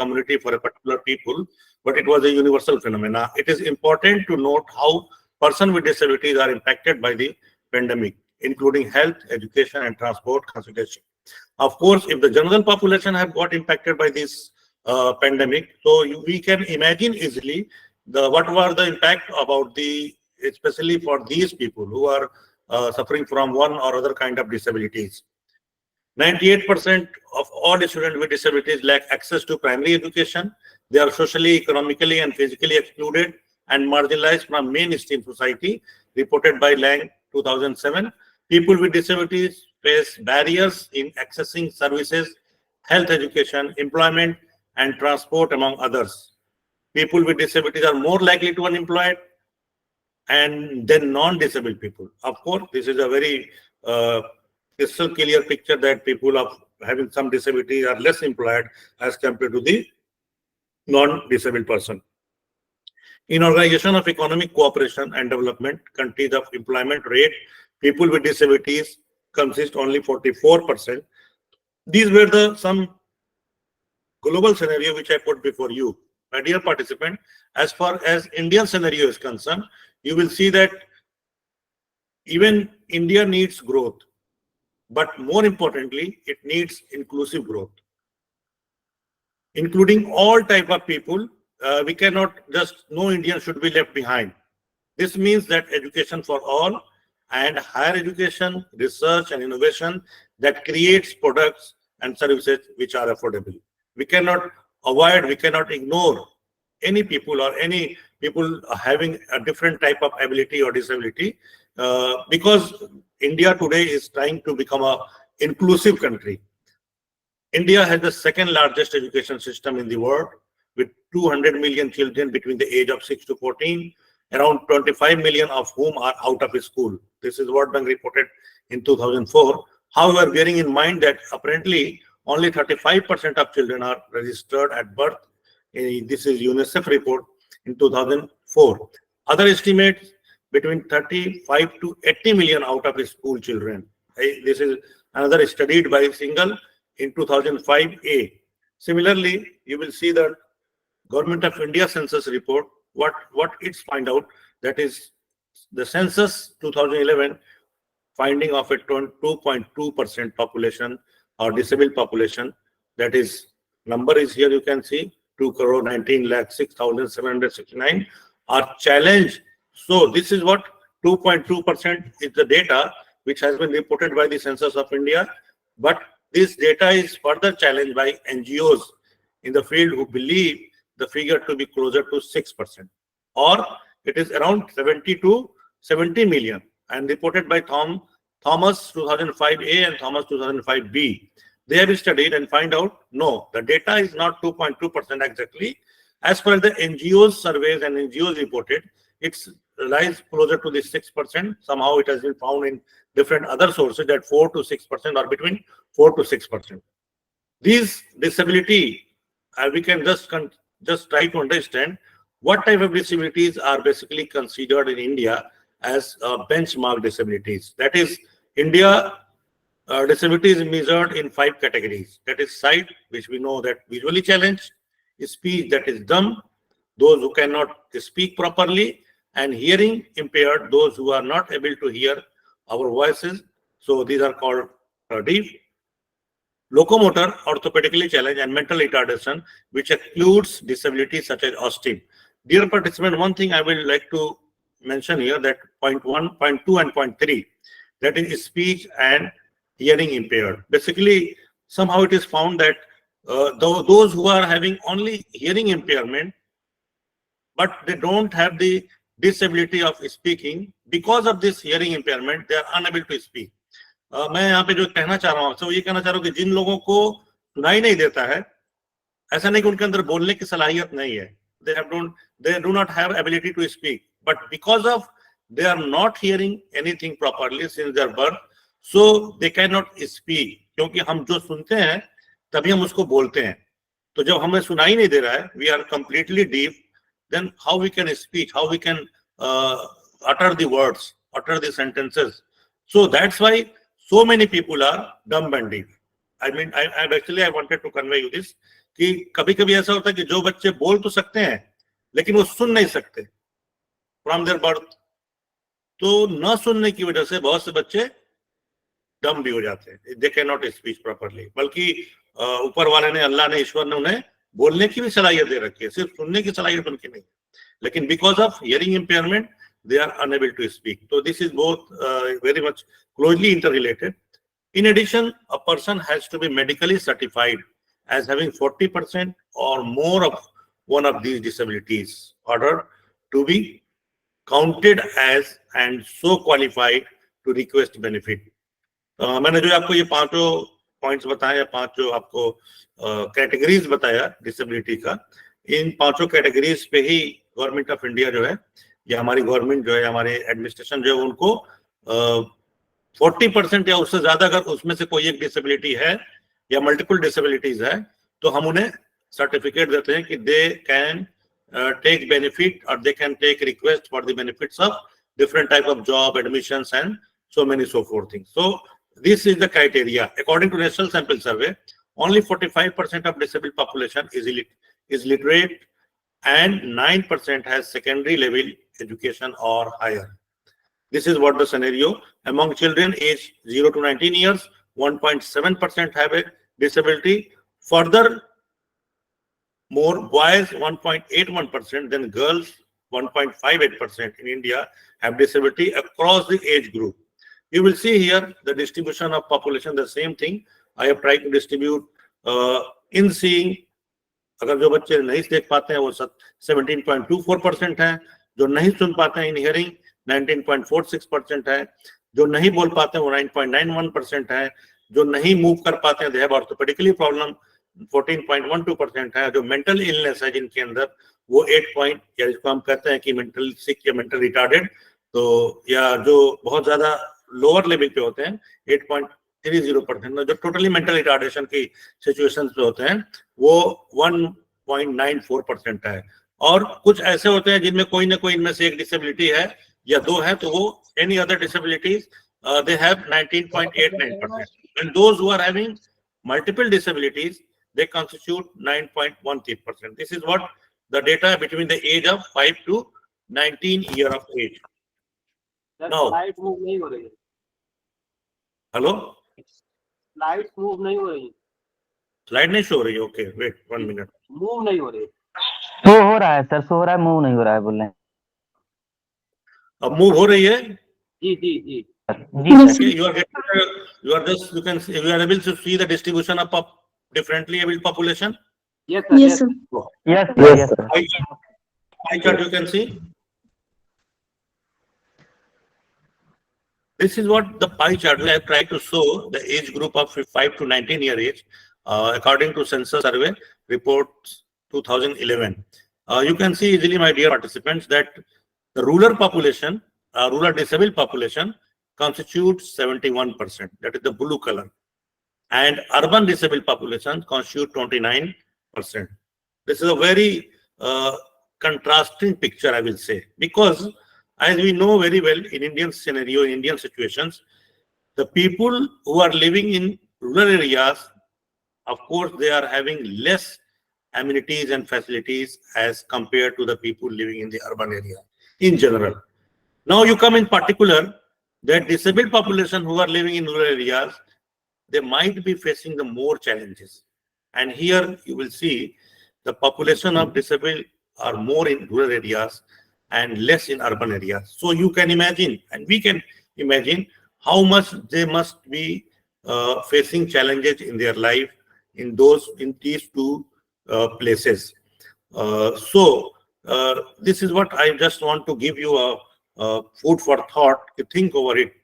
community for a particular people, but it was a universal phenomena. It is important to note how persons with disabilities are impacted by the pandemic, including health, education, and transport consideration. Of course, if the general population have got impacted by this pandemic, so we can imagine easily what were the impact about especially for these people who are suffering from one or other kind of disabilities. 98% of all students with disabilities lack access to primary education. They are socially, economically, and physically excluded and marginalized from mainstream society, reported by Lang 2007. People with disabilities face barriers in accessing services, health, education, employment, and transport, among others. People with disabilities are more likely to be unemployed and than non-disabled people. Of course, this is a very crystal clear picture that people of having some disability are less employed as compared to the non-disabled person. In Organization of Economic Cooperation and Development, countries of employment rate, people with disabilities consist only 44%. These were some global scenario which I put before you. My dear participant, as far as Indian scenario is concerned, you will see that even India needs growth, but more importantly, it needs inclusive growth, including all type of people. We cannot just, no Indian should be left behind. This means that education for all and higher education, research and innovation that creates products and services which are affordable. We cannot avoid, we cannot ignore any people or any people having a different type of ability or disability, because India today is trying to become an inclusive country. India has the second largest education system in the world, with 200 million children between the age of 6 to 14, around 25 million of whom are out of school. This is World Bank reported in 2004. However, bearing in mind that apparently only 35% of children are registered at birth. This is UNICEF report in 2004. Other estimates between 35 to 80 million out of school children. This is another studied by Singhal in 2005A. Similarly, you will see that Government of India Census report, what it's find out, that is the census 2011 finding of a 2.2% population or disabled population. That is, number is here, you can see 2,19,06,769 are challenged. So this is what 2.2% is the data which has been reported by the Census of India. But this data is further challenged by NGOs in the field who believe the figure to be closer to 6%, or it is around 70 to 70 million, and reported by Thomas 2005A and Thomas 2005B. They have studied and find out, no, the data is not 2.2% exactly. As per the NGOs surveys and NGOs reported, it's lies closer to the 6%. Somehow it has been found in different other sources that 4 to 6% or between 4 to 6%. These disability, we can just try to understand what type of disabilities are basically considered in India as benchmark disabilities. That is, India disability is measured in 5 categories. That is sight, which we know that visually challenged, speech, that is dumb, those who cannot speak properly, and hearing impaired, those who are not able to hear our voices. So these are called deaf. Locomotor, orthopedically challenged, and mental retardation, which includes disabilities such as autism. Dear participant, one thing I will like to mention here, that point 1, point 2, and point 3, that is speech and hearing impaired. Basically, somehow it is found that those who are having only hearing impairment, but they don't have the disability of speaking, because of this hearing impairment, they are unable to speak. मैं यहाँ पे जो कहना चाह रहा हूँ आपसे वो ये कहना चाह रहा हूँ कि जिन लोगों को सुनाई नहीं देता है, ऐसा नहीं कि उनके अंदर बोलने की सलाहियत नहीं है, they do not have ability to speak, but because of they are not hearing anything properly since their birth, so they cannot speak. क्योंकि हम जो सुनते हैं तभी हम उसको बोलते हैं, तो जब हमें सुनाई नहीं दे रहा है, we are completely deaf, then how we can speak, how we can utter the words, utter the sentences. So that's why so many people are dumb and deaf. I mean, I wanted to convey you this, कि कभी कभी ऐसा होता है कि जो बच्चे बोल तो सकते हैं लेकिन वो सुन नहीं सकते फ्रॉम देयर बर्थ, तो न सुनने की वजह से बहुत से बच्चे डम भी हो जाते हैं, they can not speech properly. बल्कि ऊपर वाले ने, अल्लाह ने, ईश्वर ने उन्हें बोलने की भी सलाहियत दे रखी है, सिर्फ सुनने की सलाहियत उनकी नहीं, लेकिन because of hearing impairment they are unable to speak. So this is both very much closely interrelated. In addition, a person has to be medically certified as having 40% or more of one of these disabilities in order to be counted as and so qualified to request benefit. मैंने जो आपको ये पांचों points बताया, पांच जो आपको categories बताया डिसेबिलिटी का, इन पांचों कैटेगरीज पे ही गवर्नमेंट ऑफ इंडिया जो है, या हमारी गवर्नमेंट जो है, हमारे एडमिनिस्ट्रेशन जो है, उनको 40% या उससे ज्यादा अगर उसमें से कोई एक डिसेबिलिटी है या मल्टीपल डिसेबिलिटीज है, तो हम उन्हें सर्टिफिकेट देते हैं कि दे कैन टेक बेनिफिट और they can take request for the benefits of different type of job, admissions and so many so forth things. So this is the criteria. According to National Sample Survey, only 45% of disabled population is literate and 9% has secondary level education or higher. This is what the scenario. Among children aged 0 to 19 years, 1.7% have a disability. Further, more boys 1.81%, then girls 1.58% in India have disability across the age group. You will see here the distribution of population, the same thing. I have tried to distribute in seeing. अगर जो बच्चे नहीं देख पाते हैं वो 17.24% है, जो नहीं सुन पाते हैं इन हियरिंग 19.46% है, जो नहीं बोल पाते हैं वो 9.91% है, जो नहीं मूव कर पाते हैं, दे हैव ऑर्थोपेडिकली प्रॉब्लम 14.12% है, जो मेंटल इलनेस है जिनके अंदर वो 8 या जिसको हम कहते हैं कि मेंटल सिक या मेंटल रिटार्डेड, तो या जो बहुत ज्यादा लोअर लेवल पे होते हैं 8.30%, जो टोटली मेंटल रिटार्डेशन की सिचुएशन पे होते हैं वो 1.94% है। और कुछ ऐसे होते हैं जिनमें कोई ना कोई इनमें से एक डिसेबिलिटी है या दो है, तो वो any other disabilities they have 19.89%, and those who are having multiple disabilities they constitute 9.13%. This is what the data between the age of 5 to 19 year of age. Now, hello, slide move नहीं हो रही, slide नहीं show हो रही है। Okay, wait 1 minute. Move नहीं हो रही, शो हो रहा है सर, शो हो रहा है, मूव नहीं हो रहा है बोल रहे हैं। अब मूव हो रही है? जी जी जी Okay, you are just, you can see, you are able to see the distribution of differently abled population. Yes sir, yes sir. Pie chart you can see. This is what the pie chart. I have tried to show the age group of 5 to 19 year age according to Census Survey reports 2011. You can see easily, my dear participants, that the rural population, rural disabled population constitutes 71%. That is the blue color, and urban disabled population constitute 29%. This is a very contrasting picture, I will say, because as we know very well in Indian scenario, in Indian situations, the people who are living in rural areas, of course, they are having less amenities and facilities as compared to the people living in the urban area in general. Now you come in particular that disabled population who are living in rural areas, they might be facing the more challenges. And here you will see the population of disabled are more in rural areas and less in urban areas. So you can imagine, and we can imagine, how much they must be facing challenges in their life in these two places. This is what I just want to give you a food for thought to think over it.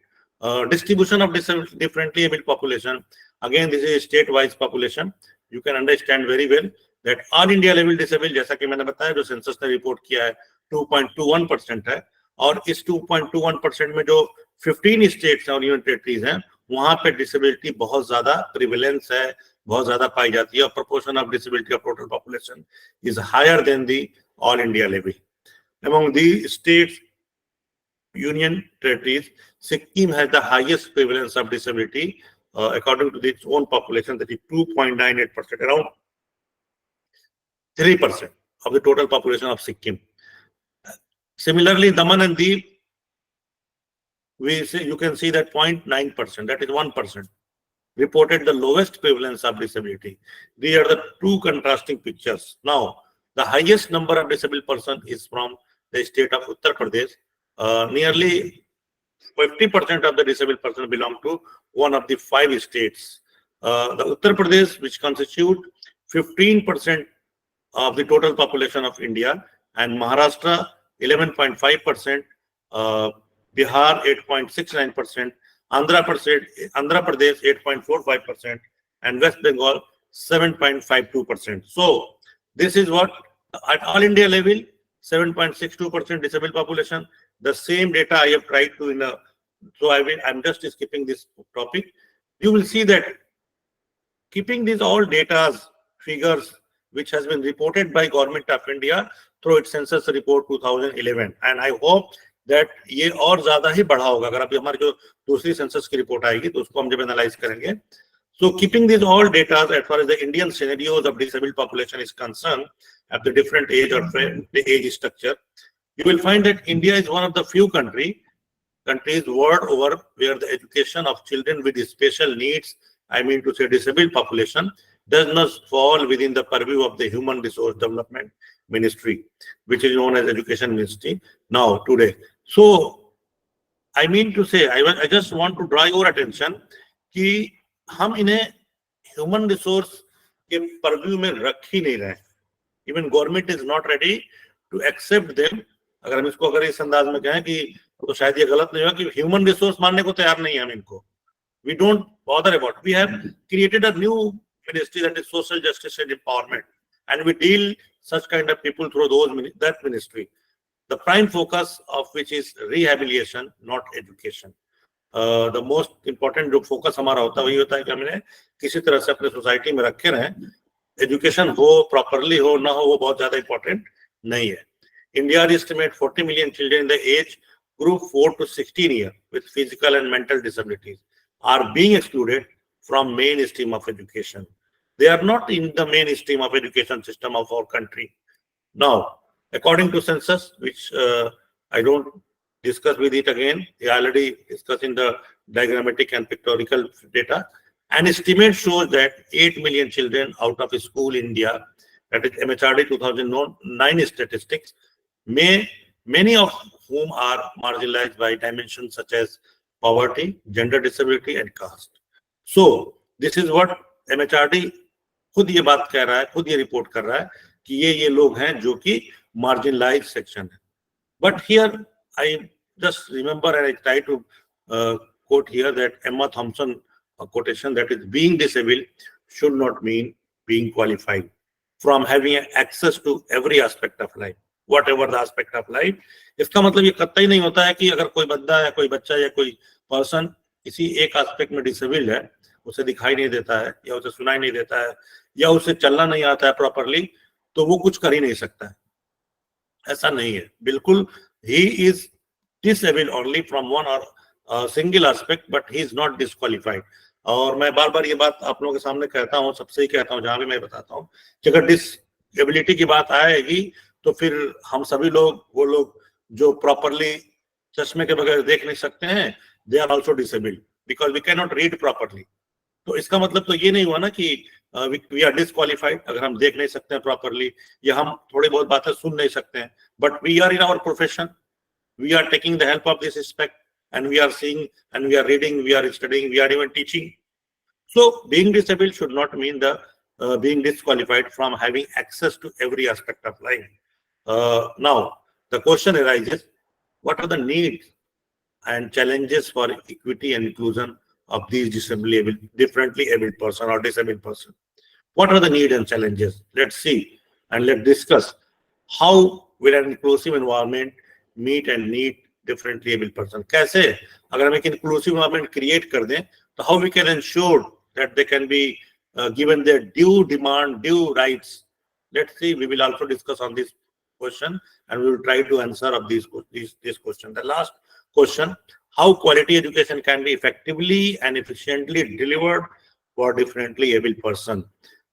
Distribution of differently abled population. Again, this is state-wise population. You can understand very well that all India level disabled, जैसा कि मैंने बताया, जो census ने report किया है 2.21% है, और इस 2.21% में जो 15 स्टेट्स और यूनियन टेरिटरीज हैं, वहां पे डिसेबिलिटी बहुत ज्यादा प्रिवेलेंस है, बहुत ज्यादा पाई जाती है, और proportion of disability of total population is higher than the all India level. Among the states, union territories, Sikkim has the highest prevalence of disability according to its own population, that is 2.98%. Around 3% of the total population of Sikkim. Similarly, Daman and Diu, you can see that 0.9%, that is 1%, reported the lowest prevalence of disability. These are the two contrasting pictures. Now, the highest number of disabled person is from the state of Uttar Pradesh. Nearly 50% of the disabled person belong to one of the 5 states. The Uttar Pradesh, which constitute 15% of the total population of India, and Maharashtra 11.5%, Bihar 8.69%, Andhra Pradesh 8.45%, and West Bengal 7.52%. So this is what at all India level, 7.62% disabled population. The same data I have tried to I'm just skipping this topic. You will see that keeping these all data figures which has been reported by Government of India through its census report 2011, and I hope that ये और ज्यादा ही बढ़ा होगा. अगर अभी हमारी जो दूसरी सेंसस की रिपोर्ट आएगी तो उसको हम जब एनालाइज करेंगे. So keeping these all data as far as the Indian scenarios of disabled population is concerned at the different age or the age structure, you will find that India is one of the few countries world over where the education of children with special needs, I mean to say disabled population, does not fall within the purview of the Human Resource Development Ministry, which is known as Education Ministry now today. So I mean to say, I just want to draw your attention कि हम इन्हें human resource के purview में रख ही नहीं रहे. Even government is not ready to accept them. अगर हम इसको अगर इस अंदाज में कहें कि तो शायद ये गलत नहीं होगा कि ह्यूमन रिसोर्स मानने को तैयार नहीं है हम इनको. We don't bother about. We have created a new ministry that is social justice and empowerment, and we deal such kind of people through that ministry, the prime focus of which is rehabilitation, not education. The most important जो focus हमारा होता है वही होता है कि हमने किसी तरह से अपने सोसाइटी में रखे रहें. एजुकेशन हो, प्रॉपरली हो ना हो, वो बहुत ज्यादा इंपॉर्टेंट नहीं है. India estimate 40 million children in the age group 4 to 16 years with physical and mental disabilities are being excluded from mainstream of education. They are not in the mainstream of education system of our country. Now, according to census, which I don't discuss with it again, we already discussed in the diagrammatic and pictorial data, an estimate shows that 8 million children out of school in India, that is MHRD 2009 statistics, many of whom are marginalized by dimensions such as poverty, gender disability, and caste. So, this is what MHRD खुद ये बात कह रहा है, खुद ये report कर रहा है कि ये लोग हैं जो कि मार्जिनलाइज सेक्शन है. But here I just remember and I try to quote here that Emma Thompson quotation, that is being disabled should not mean being qualified from having access to every aspect of life, whatever the aspect of life. इसका मतलब ये कतई नहीं होता है कि अगर कोई बंदा या कोई बच्चा या कोई पर्सन किसी एक एस्पेक्ट में डिसेबल्ड है, उसे दिखाई नहीं देता है या उसे सुनाई नहीं देता है या उसे चलना नहीं आता है प्रॉपरली, तो वो कुछ कर ही नहीं सकता है. ऐसा नहीं है बिल्कुल. He is disabled only from one और single aspect, but he is not disqualified. और मैं बार बार ये बात आप लोगों के सामने कहता हूँ, सबसे ही कहता हूँ, जहां भी मैं बताता हूँ कि अगर डिसेबिलिटी की बात आएगी तो फिर हम सभी लोग, वो लोग जो प्रॉपरली चश्मे के बगैर देख नहीं सकते हैं, they are also disabled because we can not read properly. तो इसका मतलब तो ये नहीं हुआ ना कि वी आर डिस्क्वालिफाइड अगर हम देख नहीं सकते हैं प्रॉपरली या हम थोड़ी बहुत बातें सुन नहीं सकते हैं. But we are in our profession, we are taking the help of this aspect and we are seeing and we are reading, we are studying, we are even teaching. So being disabled should not mean the being disqualified from having access to every aspect of life. Now the question arises, what are the needs and challenges for equity and inclusion of these differently abled person or disabled person? What are the needs and challenges? Let's see and let's discuss how will an inclusive environment meet and need differently abled person. कैसे अगर हम एक inclusive environment create कर दें तो how we can ensure that they can be given their due demand, due rights. Let's see, we will also discuss on this question and we will try to answer of this question. The last question, how quality education can be effectively and efficiently delivered for differently abled person.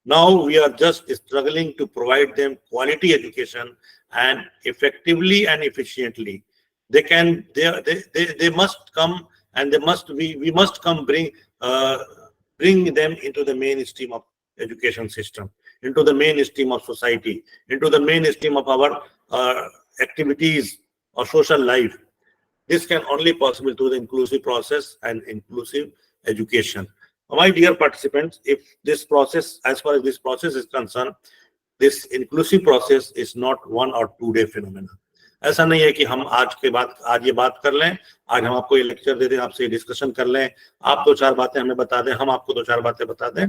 Now we are just struggling to provide them quality education and effectively and efficiently. They must come, and we must come bring them into the mainstream of education system, into the mainstream of society, into the mainstream of our activities or social life. This can only possible through the inclusive process and inclusive education. My dear participants, if this process, as far as this process is concerned, this inclusive process is not 1 or 2 day phenomena. ऐसा नहीं है कि हम आज ये बात कर लें, आज हम आपको ये लेक्चर दे दें, आपसे ये डिस्कशन कर लें, आप 2-4 बातें हमें बता दें, हम आपको 2-4 बातें बता दें,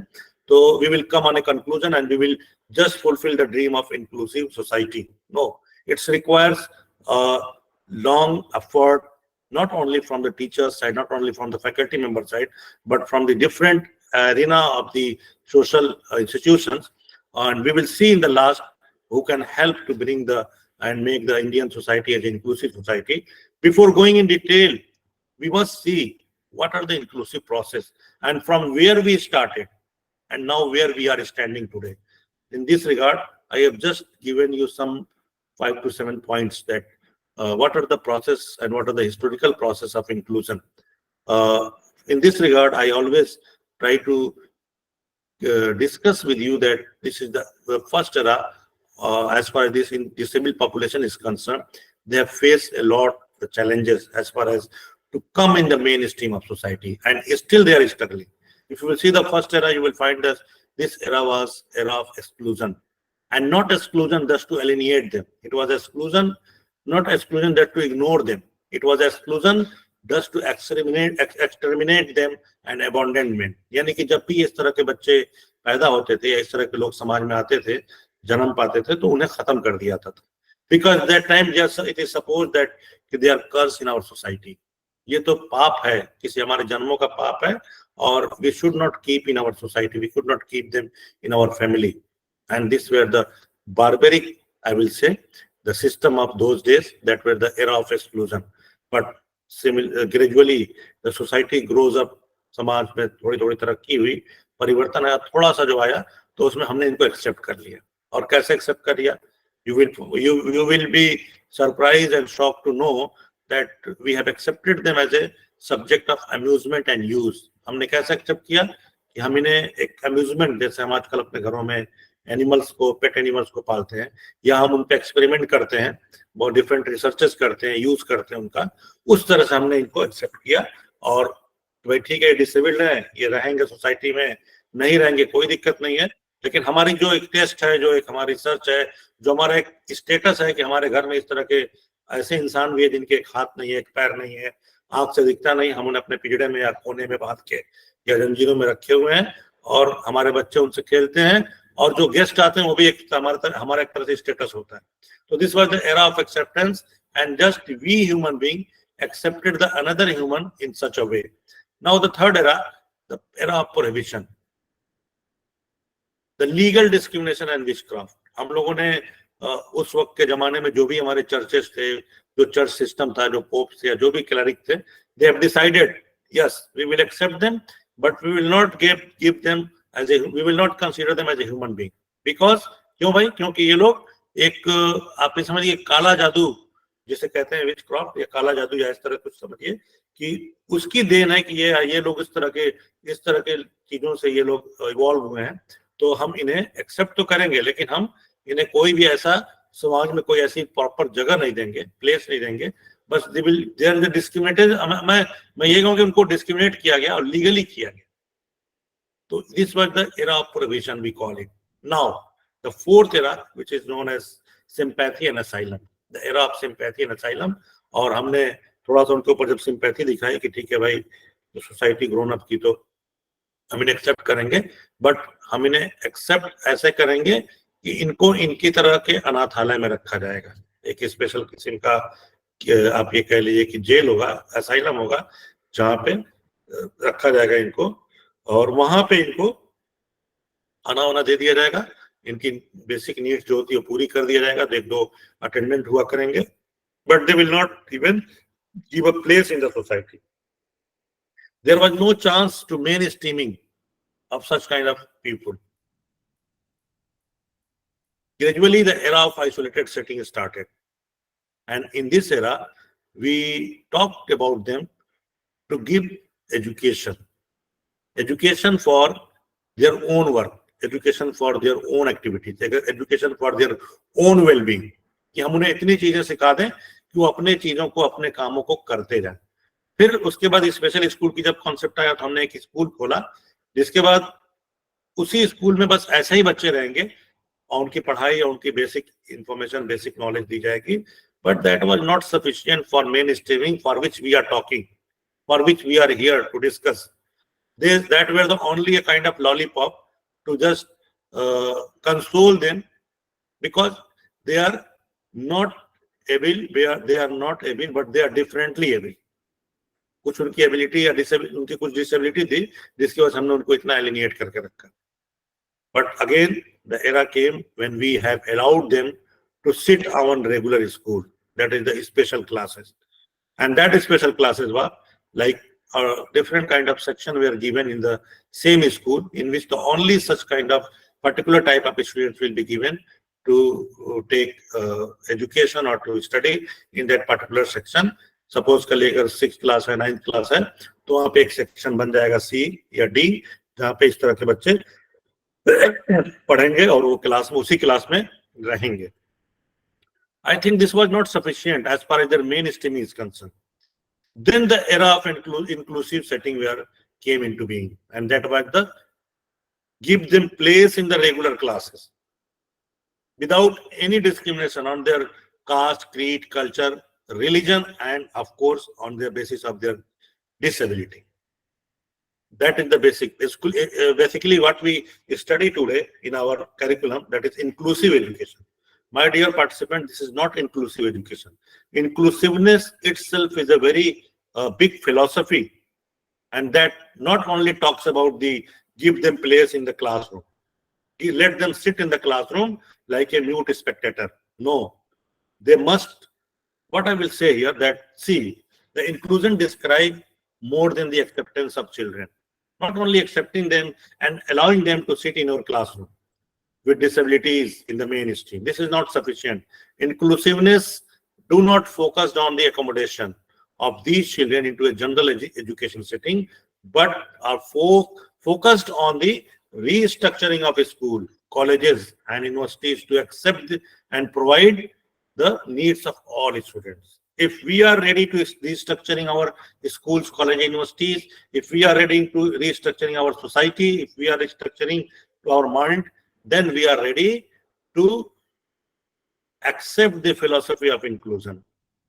तो we will come on a conclusion and we will just fulfill the dream of inclusive society. No, it requires long effort, not only from the teacher's side, not only from the faculty member side, but from the different arena of the social institutions. And we will see in the last who can help to bring and make the Indian society as an inclusive society. Before going in detail, we must see what are the inclusive process and from where we started and now where we are standing today. In this regard, I have just given you some 5 to 7 points that what are the process and what are the historical process of inclusion. In this regard, I always try to discuss with you that this is the first era as far as this disabled population is concerned. They have faced a lot of challenges as far as to come in the mainstream of society, and still they are struggling. If you will see the first era, you will find that this era was era of exclusion, and not exclusion just to alienate them. It was exclusion, not exclusion that to ignore them. It was exclusion just to exterminate them and abandonment. यानी कि जब भी इस तरह के बच्चे पैदा होते थे या इस तरह के लोग समाज में आते थे, जन्म पाते थे, तो उन्हें खत्म कर दिया था. Because that time just it is supposed that they are cursed in our society. ये तो पाप है, किसी हमारे जन्मों का पाप है, और we should not keep in our society. We could not keep them in our family. And this were the barbaric, I will say, the system of those days, that were the era of exclusion. But gradually the society grows up, समाज में थोड़ी थोड़ी तरक्की हुई, परिवर्तन आया, थोड़ा सा जो आया, तो उसमें हमने इनको एक्सेप्ट कर लिया. और कैसे एक्सेप्ट कर लिया? You will be surprised and shocked to know that we have accepted them as a subject of amusement and use. हमने कैसे एक्सेप्ट किया कि हम इन्हें एक amusement, जैसे हम आजकल अपने घरों में एनिमल्स को, पेट एनिमल्स को पालते हैं, या हम उन पे एक्सपेरिमेंट करते हैं, बहुत डिफरेंट रिसर्चेस करते हैं, यूज करते हैं उनका, उस तरह से हमने इनको एक्सेप्ट किया. और भाई ठीक है, डिसेबल्ड है, ये रहेंगे सोसाइटी में, नहीं रहेंगे कोई दिक्कत नहीं है, लेकिन हमारी जो एक टेस्ट है, जो एक हमारी रिसर्च है, जो हमारा एक स्टेटस है कि हमारे घर में इस तरह के ऐसे इंसान भी है जिनके एक हाथ नहीं है, एक पैर नहीं है, आंख से दिखता नहीं, हम उन्हें अपने पिंजड़े में या कोने में बांध के या जंजीरों में रखे हुए हैं, और हमारे बच्चे उनसे खेलते हैं, और जो गेस्ट आते हैं वो भी एक हमारा एक तरह से स्टेटस होता है. तो this was the era of acceptance, and just we human being accepted the another human in such a way. Now the third era, the era of prohibition, the legal discrimination and witchcraft. हम लोगों ने उस वक्त के जमाने में जो भी हमारे चर्चेस थे, जो चर्च सिस्टम था, जो पोप्स या जो भी क्लरिक थे, they have decided, yes, we will accept them, but we will not give them as we will not consider them as a human being. Because क्यों भाई? क्योंकि ये लोग एक आप समझिए काला जादू जिसे कहते हैं विच क्रॉफ्ट, या काला जादू, या इस तरह कुछ समझिए कि उसकी देन है कि ये लोग इस तरह के चीजों से ये लोग इवॉल्व हुए हैं. तो हम इन्हें एक्सेप्ट तो करेंगे, लेकिन हम इन्हें कोई भी ऐसा समाज में कोई ऐसी प्रॉपर जगह नहीं देंगे, प्लेस नहीं देंगे. बस देयर इज डिस्क्रिमिनेटेड. मैं ये कहूँ कि उनको डिस्क्रिमिनेट किया गया और लीगली किया गया. तो this was the era of prohibition, we call it. Now the fourth era, which is known as sympathy and asylum, the era of sympathy and asylum. और हमने थोड़ा सा उनके ऊपर जब सिंपैथी दिखाई कि ठीक है भाई, तो सोसाइटी ग्रोन अप की, तो हम इन्हें एक्सेप्ट करेंगे, बट हम इन्हें एक्सेप्ट ऐसे करेंगे कि इनको इनकी तरह के अनाथालय में रखा जाएगा. एक स्पेशल किस्म का आप ये कह लीजिए कि जेल होगा, असाइलम होगा, जहाँ पे रखा जाएगा इनको, और वहां पे इनको आना वाना दे दिया जाएगा, इनकी बेसिक नीड्स जो होती है पूरी कर दिया जाएगा, एक दो अटेंडेंट हुआ करेंगे, but they will not even give a place in the society. There was no chance to mainstreaming of such kind of people. Gradually, the era of isolated setting started. And in this era, we talked about them to give education. Education for their own work, education for their own activities, education for their own well-being. कि हम उन्हें इतनी चीजें सिखा दें कि वो अपने चीजों को, अपने कामों को करते जाएं। फिर उसके बाद स्पेशल स्कूल की जब कॉन्सेप्ट आया तो हमने एक स्कूल खोला, जिसके बाद उसी स्कूल में बस ऐसे ही बच्चे रहेंगे और उनकी पढ़ाई और उनकी बेसिक इंफॉर्मेशन, बेसिक नॉलेज दी जाएगी. But that was not sufficient for mainstreaming, for which we are talking, for which we are here to discuss. That were the only a kind of lollipop to just console them, because they are not able, they are not able, but they are differently able. कुछ उनकी ability या उनकी कुछ disability थी जिसकी वजह से हमने उनको इतना एलिनेट करके रखा. But again, the era came when we have allowed them to sit on regular school, that is the special classes. And that special classes were like a different kind of section were given in the same school, in which the only such kind of particular type of students will be given to take education or to study in that particular section. Suppose कल अगर 6th class है, 9th class है, तो वहाँ पे एक section बन जाएगा C या D, जहाँ पे इस तरह के बच्चे पढ़ेंगे और वो क्लास में, उसी क्लास में रहेंगे. I think this was not sufficient as far as their mainstream is concerned. Then the era of inclusive setting came into being, and that was the give them place in the regular classes without any discrimination on their caste, creed, culture, religion, and of course on the basis of their disability. That is the basic. Basically, what we study today in our curriculum, that is inclusive education. My dear participant, this is not inclusive education. Inclusiveness itself is a very big philosophy, and that not only talks about the give them place in the classroom, let them sit in the classroom like a mute spectator. No, they must. What I will say here, that see, the inclusion describes more than the acceptance of children. Not only accepting them and allowing them to sit in our classroom with disabilities in the mainstream. This is not sufficient. Inclusiveness do not focus on the accommodation of these children into a general education setting, but are focused on the restructuring of a school, colleges, and universities to accept and provide the needs of all students. If we are ready to restructuring our schools, college, universities, if we are ready to restructuring our society, if we are restructuring to our mind, then we are ready to accept the philosophy of inclusion.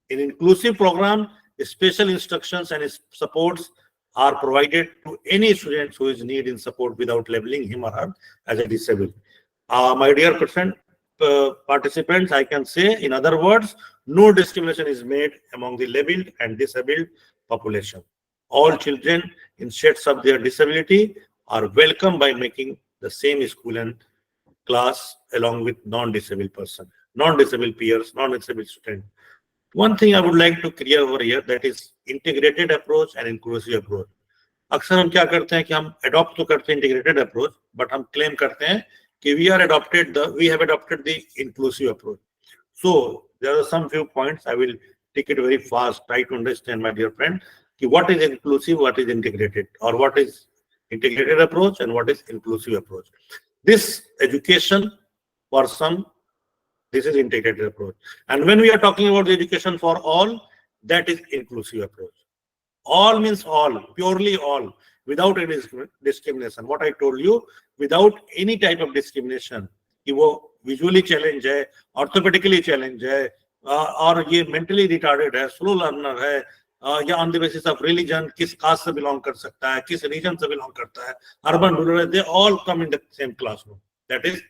In inclusive program, special instructions and supports are provided to any student who is need in support without labeling him or her as a disabled. My dear participants, I can say, in other words, no discrimination is made among the labeled and disabled population. All children in shades of their disability are welcome by making the same school and class along with non-disabled person, non-disabled peers, non-disabled student. One thing I would like to clear over here, that is integrated approach and inclusive approach. अक्सर हम क्या करते हैं कि हम adopt तो करते हैं integrated approach, but हम claim करते हैं कि we have adopted the inclusive approach. So there are some few points I will take it very fast. Try to understand, my dear friend, कि what is inclusive, what is integrated, or what is integrated approach and what is inclusive approach. This education for some, this is integrated approach. And when we are talking about the education for all, that is inclusive approach. All means all, purely all, without any discrimination. What I told you, without any type of discrimination, कि वो visually challenged है, orthopedically challenged है, और ये mentally retarded है, slow learner है, या on the basis of religion, किस caste से belong कर सकता है, किस region से belong करता है, urban, rural, they all come in the same classroom. That is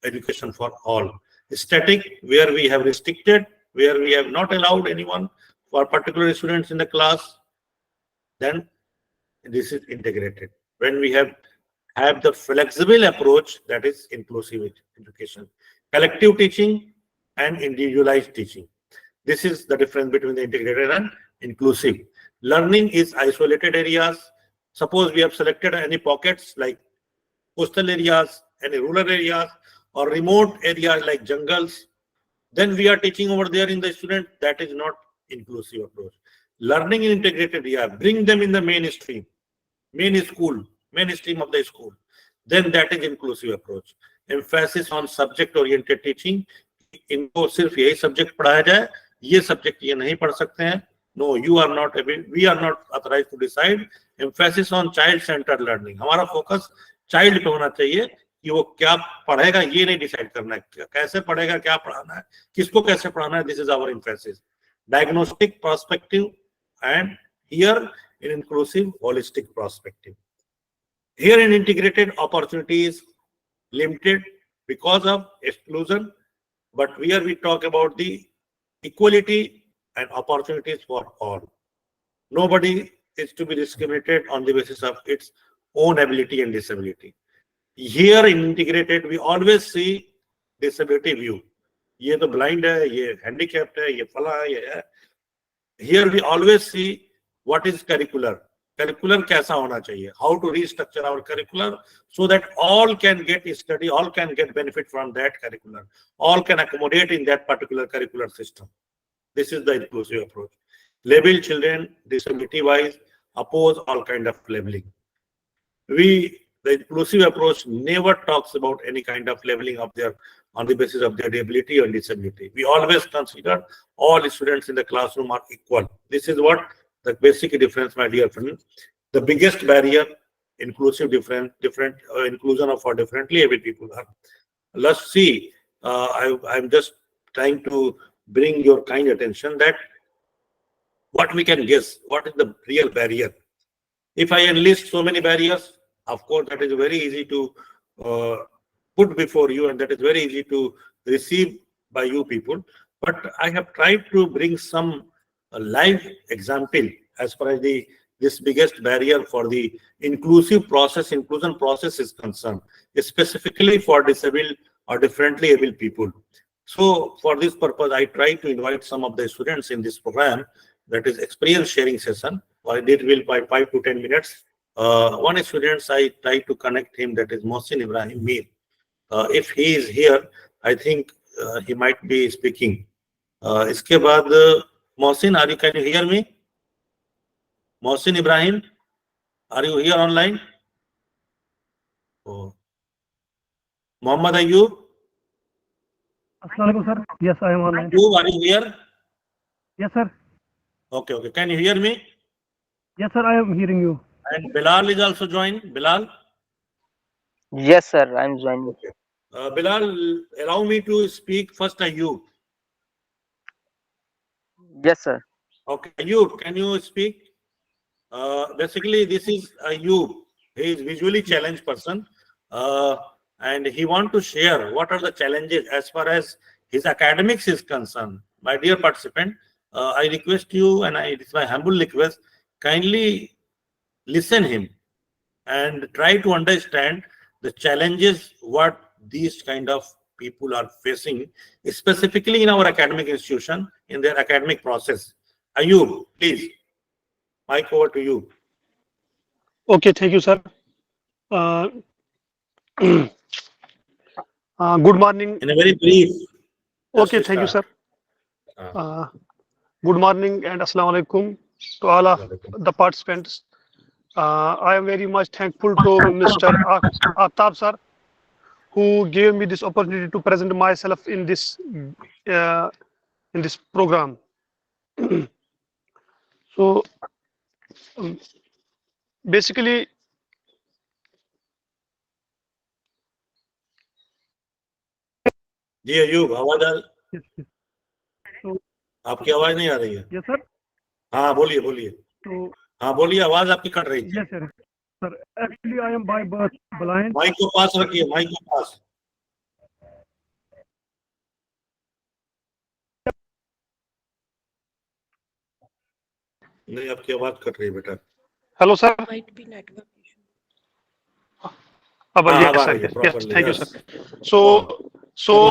education for all. Static, where we have restricted, where we have not allowed anyone for particular students in the class, then this is integrated. When we have the flexible approach, that is inclusive education. Collective teaching and individualized teaching. This is the difference between the integrated and inclusive. Learning is isolated areas. Suppose we have selected any pockets like coastal areas, any rural areas, or remote areas like jungles, then we are teaching over there in the student. That is not inclusive approach. Learning in integrated area, bring them in the mainstream, mainstream of the school. Then that is inclusive approach. Emphasis on subject oriented teaching. इनको सिर्फ यही subject पढ़ाया जाए, ये subject ये नहीं पढ़ सकते हैं. No, you are not able, we are not authorized to decide. Emphasis on child centered learning. हमारा फोकस चाइल्ड पे होना चाहिए कि वो क्या पढ़ेगा ये नहीं डिसाइड करना है, कैसे पढ़ेगा, क्या पढ़ाना है, किसको कैसे पढ़ाना है. This is our emphasis. Diagnostic perspective and here in inclusive holistic perspective. Here in integrated opportunity is limited because of exclusion, but here we talk about the equality and opportunities for all. Nobody is to be discriminated on the basis of its own ability and disability. Here in integrated we always see disability view. ये तो blind है, ये handicapped है, ये फला है, ये है. Here we always see what is curricular. Curricular कैसा होना चाहिए? How to restructure our curricular so that all can get study, all can get benefit from that curricular, all can accommodate in that particular curricular system. This is the inclusive approach. Label children disability-wise, oppose all kind of labeling. The inclusive approach never talks about any kind of labeling of their on the basis of their ability or disability. We always consider all students in the classroom are equal. This is what the basic difference, my dear friend. The biggest barrier, inclusive different inclusion of for differently able people are. Let's see. I'm just trying to bring your kind attention that what we can guess, what is the real barrier. If I enlist so many barriers, of course, that is very easy to put before you, and that is very easy to receive by you people. But I have tried to bring some live example as far as this biggest barrier for the inclusion process is concerned, specifically for disabled or differently able people. So for this purpose, I try to invite some of the students in this program, that is experience sharing session. I did will by 5 to 10 minutes. One student, I try to connect him, that is Mohsin Ibrahim Mir. If he is here, I think he might be speaking. इसके बाद Mohsin, can you hear me? Mohsin Ibrahim, are you here online? Oh. Muhammad Ayub? Assalamualaikum, sir. Yes, I am online. Ayub, are you here? Yes, sir. Okay. Can you hear me? Yes, sir, I am hearing you. And Bilal is also joined. Bilal? Yes, sir, I'm joining. Okay. Bilal, allow me to speak first. Ayub. Yes, sir. Okay, Ayub, can you speak? Basically, this is Ayub. He is visually challenged person, and he want to share what are the challenges as far as his academics is concerned. My dear participant, I request you, and it's my humble request, kindly listen him and try to understand the challenges what these kind of people are facing, specifically in our academic institution, in their academic process. Ayub, please, mic over to you. Okay, thank you, sir. Good morning. In a very brief. Okay, thank you, sir. Good morning and Assalamu alaikum to all of the participants. I am very much thankful to Mr. Aftab sir, who gave me this opportunity to present myself in this program. So basically, जी अयूब, आवाज आपकी आवाज नहीं आ रही है. yes, sir. हाँ बोलिए. So हाँ बोलिए, आवाज आपकी कट रही है. yes, sir. Sir, actually, I am by birth blind. Mic को पास रखिए, माइक को पास. नहीं, आपकी आवाज कट रही है बेटा. Hello, sir. Might be network issue. Yes, sir. Yes, thank you, sir. So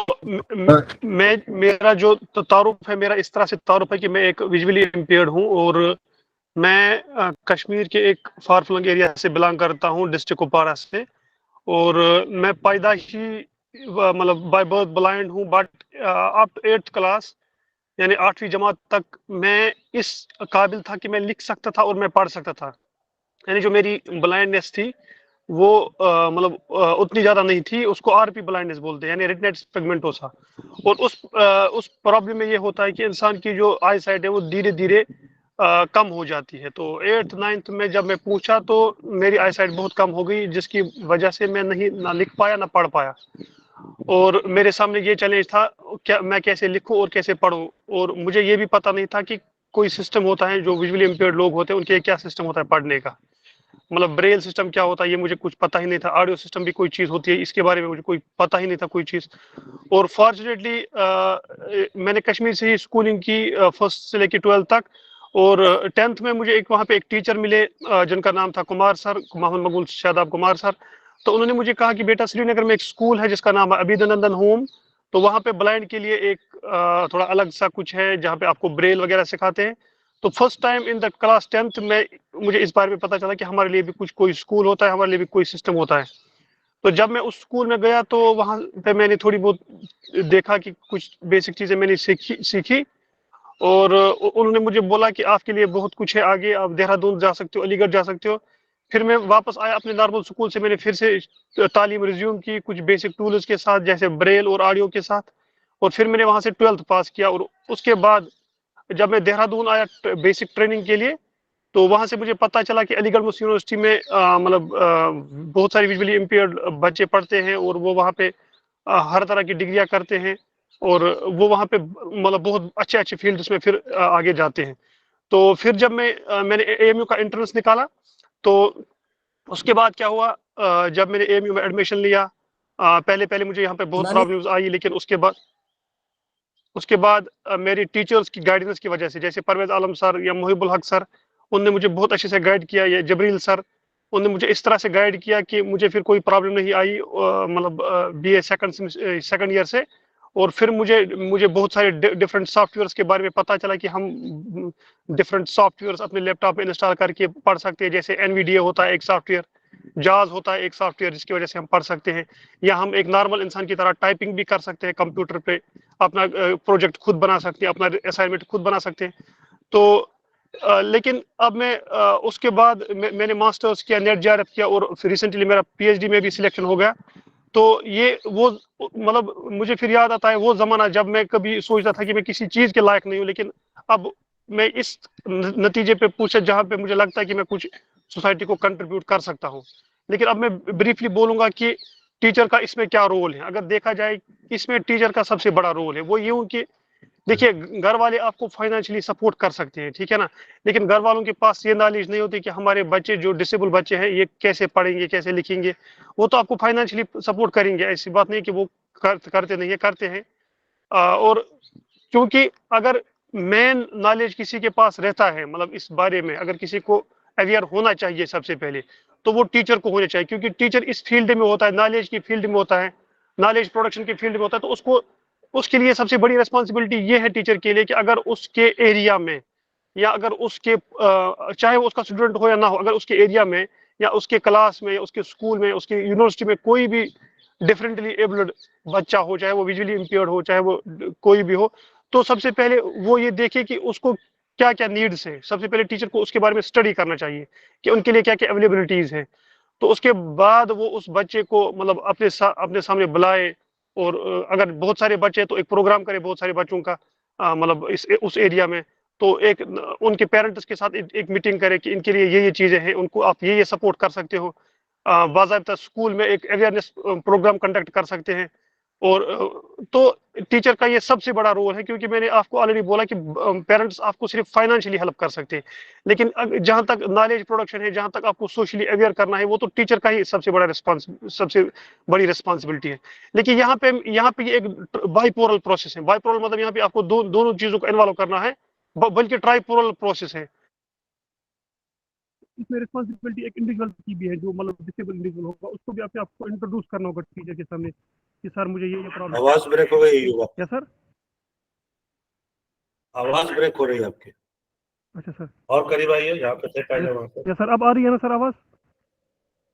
मेरा जो तारुफ है, मेरा इस तरह से तारुफ है कि मैं एक विजुअली इम्पेयर्ड हूँ और मैं कश्मीर के एक फार फ्लंग एरिया से बिलोंग करता हूँ, डिस्ट्रिक्ट कुपवारा से. और मैं पैदाइशी मतलब बाय बर्थ ब्लाइंड हूँ, but up to 8th class यानी 8वीं जमात तक मैं इस काबिल था कि मैं लिख सकता था और मैं पढ़ सकता था। यानी जो मेरी ब्लाइंडनेस थी वो मतलब उतनी ज्यादा नहीं थी, उसको आरपी ब्लाइंडनेस बोलते हैं, यानी रेटिनाइटिस पिगमेंटोसा। और उस प्रॉब्लम में ये होता है कि इंसान की जो आई साइट है वो धीरे धीरे कम हो जाती है। तो 8th 9th में जब मैं पूछा तो मेरी आई साइट बहुत कम हो गई, जिसकी वजह से मैं नहीं ना लिख पाया ना पढ़ पाया। और मेरे सामने ये चैलेंज था, क्या मैं कैसे लिखूं और कैसे पढूं। और मुझे ये भी पता नहीं था कि कोई सिस्टम होता है, जो विजुअली इम्पेयर्ड लोग होते हैं उनके क्या सिस्टम होता है पढ़ने का, मतलब ब्रेल सिस्टम क्या होता है ये मुझे कुछ पता ही नहीं था। ऑडियो सिस्टम भी कोई चीज होती है, इसके बारे में मुझे कोई पता ही नहीं था कोई चीज। और फॉर्चुनेटली मैंने कश्मीर से ही स्कूलिंग की, फर्स्ट से लेकर 12th तक। और 10th में मुझे वहाँ पे एक टीचर मिले, जिनका नाम था कुमार सर, मोहम्मद मकबूल शादाब कुमार सर। तो उन्होंने मुझे कहा कि बेटा श्रीनगर में एक स्कूल है जिसका नाम है अभिनंदन होम, तो वहाँ पे ब्लाइंड के लिए एक थोड़ा अलग सा कुछ है जहाँ पे आपको ब्रेल वगैरह सिखाते हैं। तो first time in the class 10th में मुझे इस बारे में पता चला कि हमारे लिए भी कुछ कोई स्कूल होता है, हमारे लिए भी कोई सिस्टम होता है। तो जब मैं उस स्कूल में गया तो वहाँ पे मैंने थोड़ी बहुत देखा कि कुछ बेसिक चीजें मैंने सीखी। और उन्होंने मुझे बोला कि आपके लिए बहुत कुछ है आगे, आप देहरादून जा सकते हो, अलीगढ़ जा सकते हो। फिर मैं वापस आया अपने नॉर्मल स्कूल से, मैंने फिर से तालीम रिज्यूम की कुछ बेसिक टूल्स के साथ, जैसे ब्रेल और ऑडियो के साथ। और फिर मैंने वहां से 12th पास किया। और उसके बाद जब मैं देहरादून आया बेसिक ट्रेनिंग के लिए, तो वहां से मुझे पता चला कि अलीगढ़ मुस्लिम यूनिवर्सिटी में मतलब बहुत सारे विजुअली इम्पेयर्ड बच्चे पढ़ते हैं और वो वहाँ पे हर तरह की डिग्रियां करते हैं। और वो वहाँ पे मतलब बहुत अच्छे अच्छे फील्ड्स में फिर आगे जाते हैं। तो फिर जब मैंने एएमयू का एंट्रेंस निकाला, तो उसके बाद क्या हुआ, जब मैंने एएमयू में एडमिशन लिया, पहले पहले मुझे यहाँ पे बहुत प्रॉब्लम्स आई, लेकिन उसके बाद मेरी टीचर्स की गाइडेंस की वजह से, जैसे परवेज आलम सर या मुहिबुल हक सर, उनने मुझे बहुत अच्छे से गाइड किया, या जबरील सर, उन्होंने मुझे इस तरह से गाइड किया कि मुझे फिर कोई प्रॉब्लम नहीं आई, मतलब बीए सेकंड ईयर से। और फिर मुझे मुझे बहुत सारे डिफरेंट सॉफ्टवेयर्स के बारे में पता चला कि हम डिफरेंट सॉफ्टवेयर्स अपने लैपटॉप में इंस्टॉल करके पढ़ सकते हैं। जैसे एनवीडीए होता है एक सॉफ्टवेयर, जाज होता है एक सॉफ्टवेयर जिसकी वजह से हम पढ़ सकते हैं। या हम एक नॉर्मल इंसान की तरह टाइपिंग भी कर सकते हैं कंप्यूटर पे, अपना प्रोजेक्ट खुद बना सकते हैं, अपना असाइनमेंट खुद बना सकते हैं। तो लेकिन अब मैं उसके बाद मैंने मास्टर्स किया, नेट जेआरएफ किया, और रिसेंटली मेरा पीएचडी में भी सिलेक्शन हो गया। तो ये वो मतलब मुझे फिर याद आता है वो जमाना जब मैं कभी सोचता था कि मैं किसी चीज के लायक नहीं हूँ, लेकिन अब मैं इस नतीजे पे पूछा जहाँ पे मुझे लगता है कि मैं कुछ सोसाइटी को कंट्रीब्यूट कर सकता हूँ। लेकिन अब मैं ब्रीफली बोलूंगा कि टीचर का इसमें क्या रोल है। अगर देखा जाए, इसमें टीचर का सबसे बड़ा रोल है वो यूं कि देखिए, घर वाले आपको फाइनेंशियली सपोर्ट कर सकते हैं, ठीक है ना, लेकिन घर वालों के पास ये नॉलेज नहीं होती कि हमारे बच्चे जो डिसेबल बच्चे हैं ये कैसे पढ़ेंगे, कैसे लिखेंगे। वो तो आपको फाइनेंशियली सपोर्ट करेंगे, ऐसी बात नहीं कि वो करते नहीं है, करते हैं। और क्योंकि अगर मेन नॉलेज किसी के पास रहता है, मतलब इस बारे में अगर किसी को अवेयर होना चाहिए सबसे पहले, तो वो टीचर को होना चाहिए, क्योंकि टीचर इस फील्ड में होता है, नॉलेज की फील्ड में होता है, नॉलेज प्रोडक्शन की फील्ड में होता है। तो उसको उसके लिए सबसे बड़ी रिस्पॉन्सिबिलिटी ये है टीचर के लिए कि अगर उसके एरिया में, या अगर उसके चाहे वो उसका स्टूडेंट हो या ना हो, अगर उसके एरिया में या उसके क्लास में या उसके स्कूल में, उसके यूनिवर्सिटी में कोई भी डिफरेंटली एबल्ड बच्चा हो, चाहे वो विजुअली इम्पेयर्ड हो, चाहे वो कोई भी हो, तो सबसे पहले वो ये देखे कि उसको क्या क्या नीड्स है। सबसे पहले टीचर को उसके बारे में स्टडी करना चाहिए कि उनके लिए क्या क्या अवेलेबिलिटीज है। तो उसके बाद वो उस बच्चे को मतलब अपने सामने बुलाए, और अगर बहुत सारे बच्चे तो एक प्रोग्राम करे बहुत सारे बच्चों का, मतलब इस उस एरिया में। तो एक उनके पेरेंट्स के साथ एक मीटिंग करे कि इनके लिए ये चीजें हैं, उनको आप ये सपोर्ट कर सकते हो। बाकायदा स्कूल में एक अवेयरनेस प्रोग्राम कंडक्ट कर सकते हैं। और तो टीचर का ये सबसे बड़ा रोल है, क्योंकि मैंने आपको ऑलरेडी बोला कि पेरेंट्स आपको सिर्फ फाइनेंशियली हेल्प कर सकते हैं, लेकिन जहां तक नॉलेज प्रोडक्शन है, जहां तक आपको सोशली अवेयर करना है, वो तो टीचर का ही सबसे बड़ी रिस्पॉन्सिबिलिटी है। लेकिन यहाँ पे ये एक बाइपोरल प्रोसेस है। बाइपोरल मतलब यहाँ पे आपको दोनों चीजों को इन्वॉल्व करना है, बल्कि ट्राइपोरल प्रोसेस है। इसमें रिस्पॉन्सिबिलिटी एक इंडिविजुअल की भी है, जो मतलब डिसेबल इंडिविजुअल होगा, उसको भी आपको इंट्रोड्यूस करना होगा टीचर के सामने कि सर मुझे ये प्रॉब्लम। आवाज ब्रेक हो गई युवा, क्या सर? आवाज ब्रेक हो रही है आपकी। अच्छा सर। और करीब आइए, यहाँ पे से पहले वहां से। क्या सर, अब आ रही है ना सर आवाज?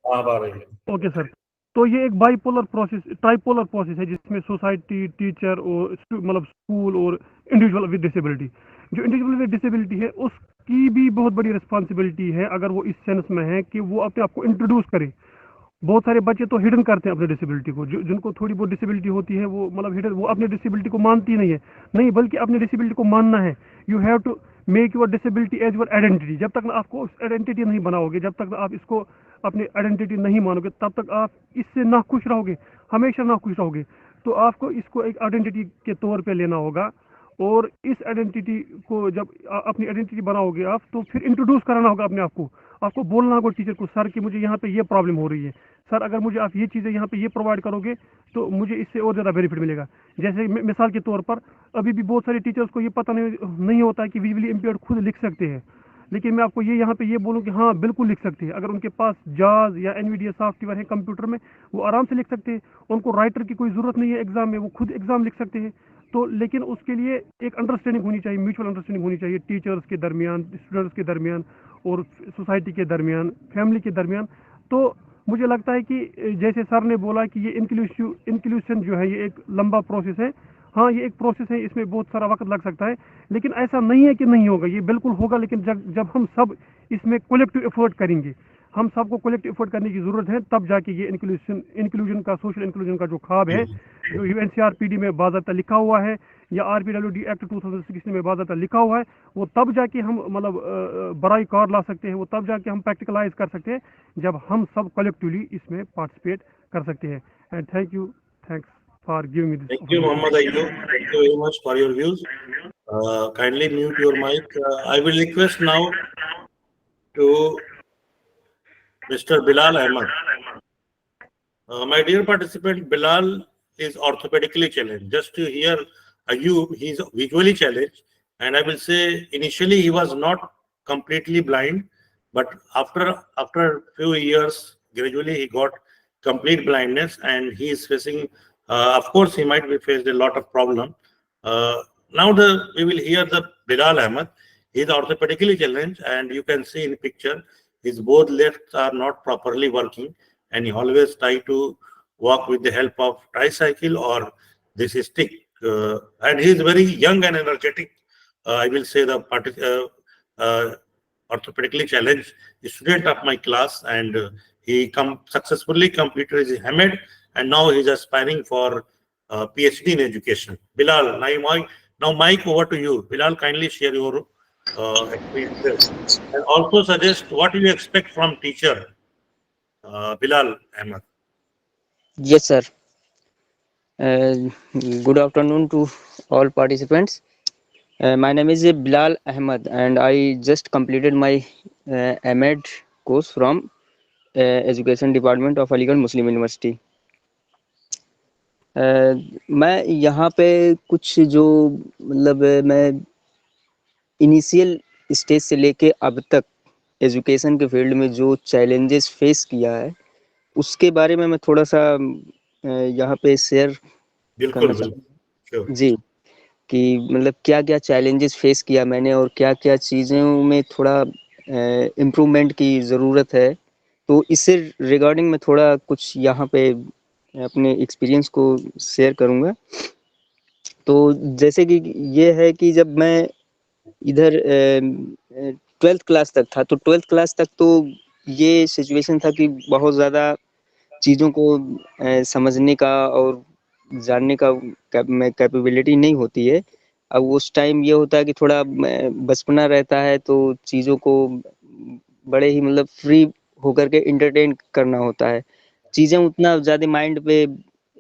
हाँ, अब आ रही है। Okay sir. तो ये एक बाइपोलर प्रोसेस, ट्राइपोलर प्रोसेस है, जिसमें सोसाइटी, टीचर और मतलब स्कूल और इंडिविजुअल विद डिसेबिलिटी, जो इंडिविजुअल विद डिसेबिलिटी है उसकी भी बहुत बड़ी रिस्पॉन्सिबिलिटी है, अगर वो इस सेंस में है कि वो अपने आप को इंट्रोड्यूस करे। बहुत सारे बच्चे तो हिडन करते हैं अपने डिसेबिलिटी को, जिनको थोड़ी बहुत डिसेबिलिटी होती है वो मतलब हिडन, वो अपने डिसेबिलिटी को मानती नहीं है, नहीं बल्कि अपने डिसेबिलिटी को मानना है। You have to make your disability as your identity. जब तक आप उस आइडेंटिटी नहीं बनाओगे, जब तक आप इसको अपनी आइडेंटिटी नहीं मानोगे, तब तक आप इससे नाखुश रहोगे, हमेशा नाखुश रहोगे। तो आपको इसको एक आइडेंटिटी के तौर पे लेना होगा, और इस आइडेंटिटी को जब अपनी आइडेंटिटी बनाओगे आप, तो फिर इंट्रोड्यूस कराना होगा अपने आप को। आपको बोलना होगा टीचर को, सर कि मुझे यहाँ पे ये प्रॉब्लम हो रही है, सर अगर मुझे आप ये चीज़ें यहाँ पे ये प्रोवाइड करोगे तो मुझे इससे और ज़्यादा बेनिफिट मिलेगा। जैसे मिसाल के तौर पर अभी भी बहुत सारे टीचर्स को ये पता नहीं होता है कि विजुअली इम्पेयर्ड खुद लिख सकते हैं, लेकिन मैं आपको ये यहाँ पे ये बोलूँ कि हाँ बिल्कुल लिख सकते हैं। अगर उनके पास जाज या एनवीडिया सॉफ्टवेयर है कंप्यूटर में, वो आराम से लिख सकते हैं। उनको राइटर की कोई ज़रूरत नहीं है एग्जाम में, वो खुद एग्जाम लिख सकते हैं। तो लेकिन उसके लिए एक अंडरस्टैंडिंग होनी चाहिए, म्यूचुअल अंडरस्टैंडिंग होनी चाहिए, टीचर्स के दरमियान, स्टूडेंट्स के दरमियान, और सोसाइटी के दरमियान, फैमिली के दरमियान। तो मुझे लगता है कि जैसे सर ने बोला कि ये इंक्लूशन जो है ये एक लंबा प्रोसेस है। हाँ ये एक प्रोसेस है, इसमें बहुत सारा वक्त लग सकता है, लेकिन ऐसा नहीं है कि नहीं होगा, ये बिल्कुल होगा। लेकिन जब हम सब इसमें कलेक्टिव एफर्ट करेंगे, हम सबको कलेक्टिव एफर्ट करने की जरूरत है, तब जाके ये इंक्लूजन का, सोशल इंक्लूजन का जो ख्वाब है, जो यूएनसीआरपीडी में बाज़ाब्ता लिखा हुआ है या आरपीडब्ल्यूडी एक्ट 2016 में बाज़ाब्ता लिखा हुआ है, वो तब जाके हम मतलब बराई कार ला सकते हैं, वो तब जाके हम प्रैक्टिकलाइज कर सकते हैं, जब हम सब कलेक्टिवली इसमें पार्टिसिपेट कर सकते हैं। And thank you, thanks for giving me this Thank you, opportunity. Muhammad Ayub. Thank you very much for your views. Kindly mute your mic. I will request now to Mr. Bilal Ahmad. My dear participant, Bilal is orthopedically challenged. Just to hear Ayub, he is visually challenged. And I will say, initially he was not completely blind, but after few years, gradually he got complete blindness, and he is facing, of course, he might be faced a lot of problem. Now we will hear the Bilal Ahmad. He is orthopedically challenged, and you can see in picture, his both legs are not properly working, and he always try to walk with the help of tricycle or this stick. And he is very young and energetic. I will say the orthopedically challenged student of my class, and he successfully completed his MAd, and now he is aspiring for PhD in education. Bilal, now mic over to you. Bilal, kindly share your experiences, and also suggest what you expect from teacher. Bilal Ahmad. Yes, sir. Good afternoon to all participants. My name is Bilal Ahmad, and I just completed my MAd course from Education Department of Aligarh Muslim University. मैं यहाँ पे कुछ जो मतलब मैं initial stage से लेके अब तक एजुकेशन के फील्ड में जो चैलेंजेस फेस किया है, उसके बारे में मैं थोड़ा सा यहाँ पे शेयर करना चाहता हूँ जी, कि मतलब क्या क्या चैलेंजेस फेस किया मैंने और क्या क्या चीज़ों में थोड़ा इम्प्रूवमेंट की ज़रूरत है। तो इससे रिगार्डिंग मैं थोड़ा कुछ यहाँ पे अपने एक्सपीरियंस को शेयर करूँगा। तो जैसे कि ये है कि जब मैं इधर 12th क्लास तक था, तो 12th क्लास तक तो ये सिचुएशन था कि बहुत ज़्यादा चीज़ों को समझने का और जानने का कैपेबिलिटी नहीं होती है। अब उस टाइम ये होता है कि थोड़ा बचपना रहता है, तो चीज़ों को बड़े ही मतलब फ्री होकर के इंटरटेन करना होता है। चीज़ें उतना ज़्यादा माइंड पे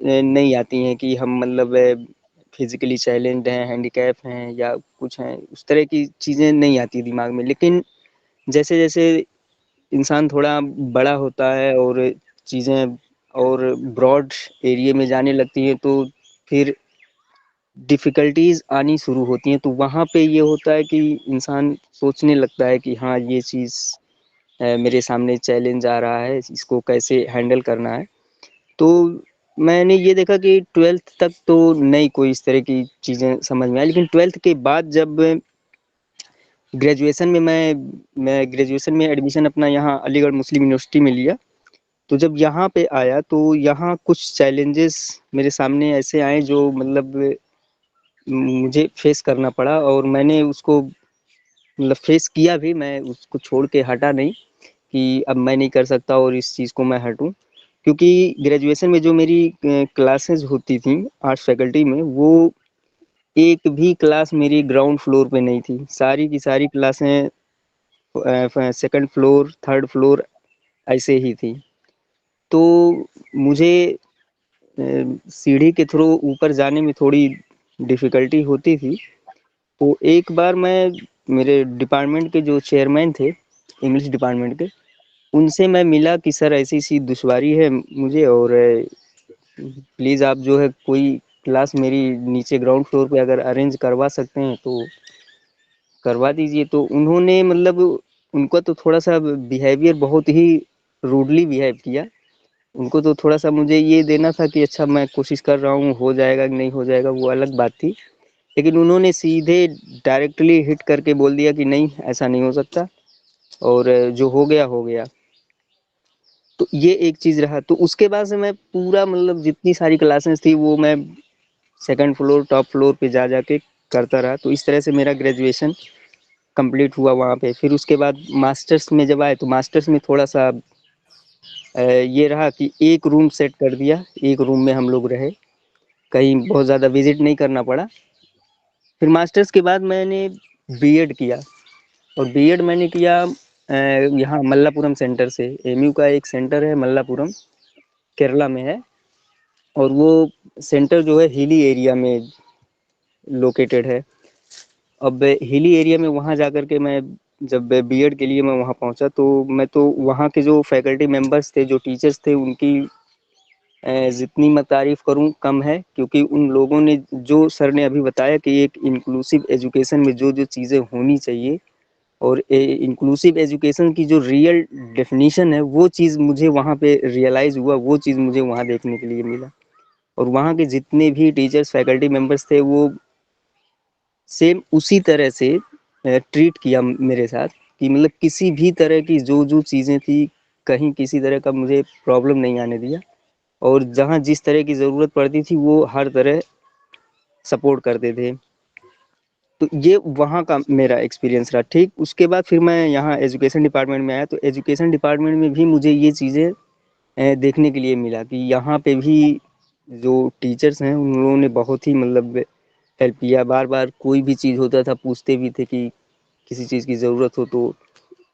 नहीं आती हैं कि हम मतलब फिजिकली चैलेंज्ड हैं, हैंडीकैप हैं या कुछ हैं, उस तरह की चीज़ें नहीं आती दिमाग में। लेकिन जैसे जैसे इंसान थोड़ा बड़ा होता है और चीज़ें और ब्रॉड एरिया में जाने लगती हैं, तो फिर डिफ़िकल्टीज़ आनी शुरू होती हैं। तो वहाँ पे ये होता है कि इंसान सोचने लगता है कि हाँ, ये चीज़ मेरे सामने चैलेंज आ रहा है, इसको कैसे हैंडल करना है। तो मैंने ये देखा कि 12th तक तो नहीं कोई इस तरह की चीज़ें समझ में आई, लेकिन 12th के बाद जब ग्रेजुएशन में मैं ग्रेजुएशन में एडमिशन अपना यहाँ अलीगढ़ मुस्लिम यूनिवर्सिटी में लिया, तो जब यहाँ पे आया तो यहाँ कुछ चैलेंजेस मेरे सामने ऐसे आए जो मतलब मुझे फेस करना पड़ा, और मैंने उसको मतलब फेस किया भी, मैं उसको छोड़ के हटा नहीं कि अब मैं नहीं कर सकता और इस चीज़ को मैं हटूं। क्योंकि ग्रेजुएशन में जो मेरी क्लासेस होती थी आर्ट्स फैकल्टी में, वो एक भी क्लास मेरी ग्राउंड फ्लोर पे नहीं थी, सारी की सारी क्लासें सेकंड फ्लोर थर्ड फ्लोर ऐसे ही थी। तो मुझे सीढ़ी के थ्रू ऊपर जाने में थोड़ी डिफ़िकल्टी होती थी। तो एक बार मैं, मेरे डिपार्टमेंट के जो चेयरमैन थे इंग्लिश डिपार्टमेंट के, उनसे मैं मिला कि सर ऐसी-ऐसी दुश्वारी है मुझे, और प्लीज़ आप जो है कोई क्लास मेरी नीचे ग्राउंड फ्लोर पे अगर अरेंज करवा सकते हैं तो करवा दीजिए। तो उन्होंने मतलब उनका तो थोड़ा-सा बिहेवियर बहुत ही रूडली बिहेव किया। उनको तो थोड़ा-सा मुझे ये देना था कि अच्छा मैं कोशिश कर रहा हूँ, हो जाएगा कि नहीं हो जाएगा वो अलग बात थी। लेकिन उन्होंने सीधे डायरेक्टली हिट करके बोल दिया कि नहीं ऐसा नहीं हो सकता, और जो हो गया हो गया। तो ये एक चीज़ रहा। तो उसके बाद से मैं पूरा मतलब जितनी सारी क्लासेस थी वो मैं सेकंड फ्लोर टॉप फ्लोर पे जा के करता रहा। तो इस तरह से मेरा ग्रेजुएशन कंप्लीट हुआ वहाँ पे। फिर उसके बाद मास्टर्स में जब आए तो मास्टर्स में थोड़ा-सा ये रहा कि एक रूम सेट कर दिया, एक रूम में हम लोग रहे, कहीं बहुत ज़्यादा विज़िट नहीं करना पड़ा। फिर मास्टर्स के बाद मैंने बीएड किया, और बीएड मैंने किया यहाँ मल्लापुरम सेंटर से। एमयू का एक सेंटर है मल्लापुरम, केरला में है, और वो सेंटर जो है हिली एरिया में लोकेटेड है। अब हिली एरिया में वहाँ जाकर के मैं जब बीएड के लिए मैं वहाँ पहुँचा, तो मैं तो वहाँ के जो फैकल्टी मेंबर्स थे, जो टीचर्स थे, उनकी जितनी मैं तारीफ़ करूँ कम है। क्योंकि उन लोगों ने जो सर ने अभी बताया कि एक इंक्लूसिव एजुकेशन में जो-जो चीज़ें होनी चाहिए, और इंक्लूसिव एजुकेशन की जो रियल डेफिनेशन है, वो चीज़ मुझे वहाँ पे रियलाइज़ हुआ, वो चीज़ मुझे वहाँ देखने के लिए मिला। और वहाँ के जितने भी टीचर्स फैकल्टी मेंबर्स थे वो सेम उसी तरह से ट्रीट किया मेरे साथ, कि मतलब किसी भी तरह की जो चीज़ें थी, कहीं किसी तरह का मुझे प्रॉब्लम नहीं आने दिया, और जहाँ जिस तरह की ज़रूरत पड़ती थी वो हर तरह सपोर्ट करते थे। तो ये वहाँ का मेरा एक्सपीरियंस रहा। ठीक उसके बाद फिर मैं यहाँ एजुकेशन डिपार्टमेंट में आया, तो एजुकेशन डिपार्टमेंट में भी मुझे ये चीज़ें देखने के लिए मिला कि यहाँ पे भी जो टीचर्स हैं उन लोगों ने बहुत ही मतलब हेल्प किया। बार-बार कोई भी चीज़ होता था पूछते भी थे कि किसी चीज़ की ज़रूरत हो तो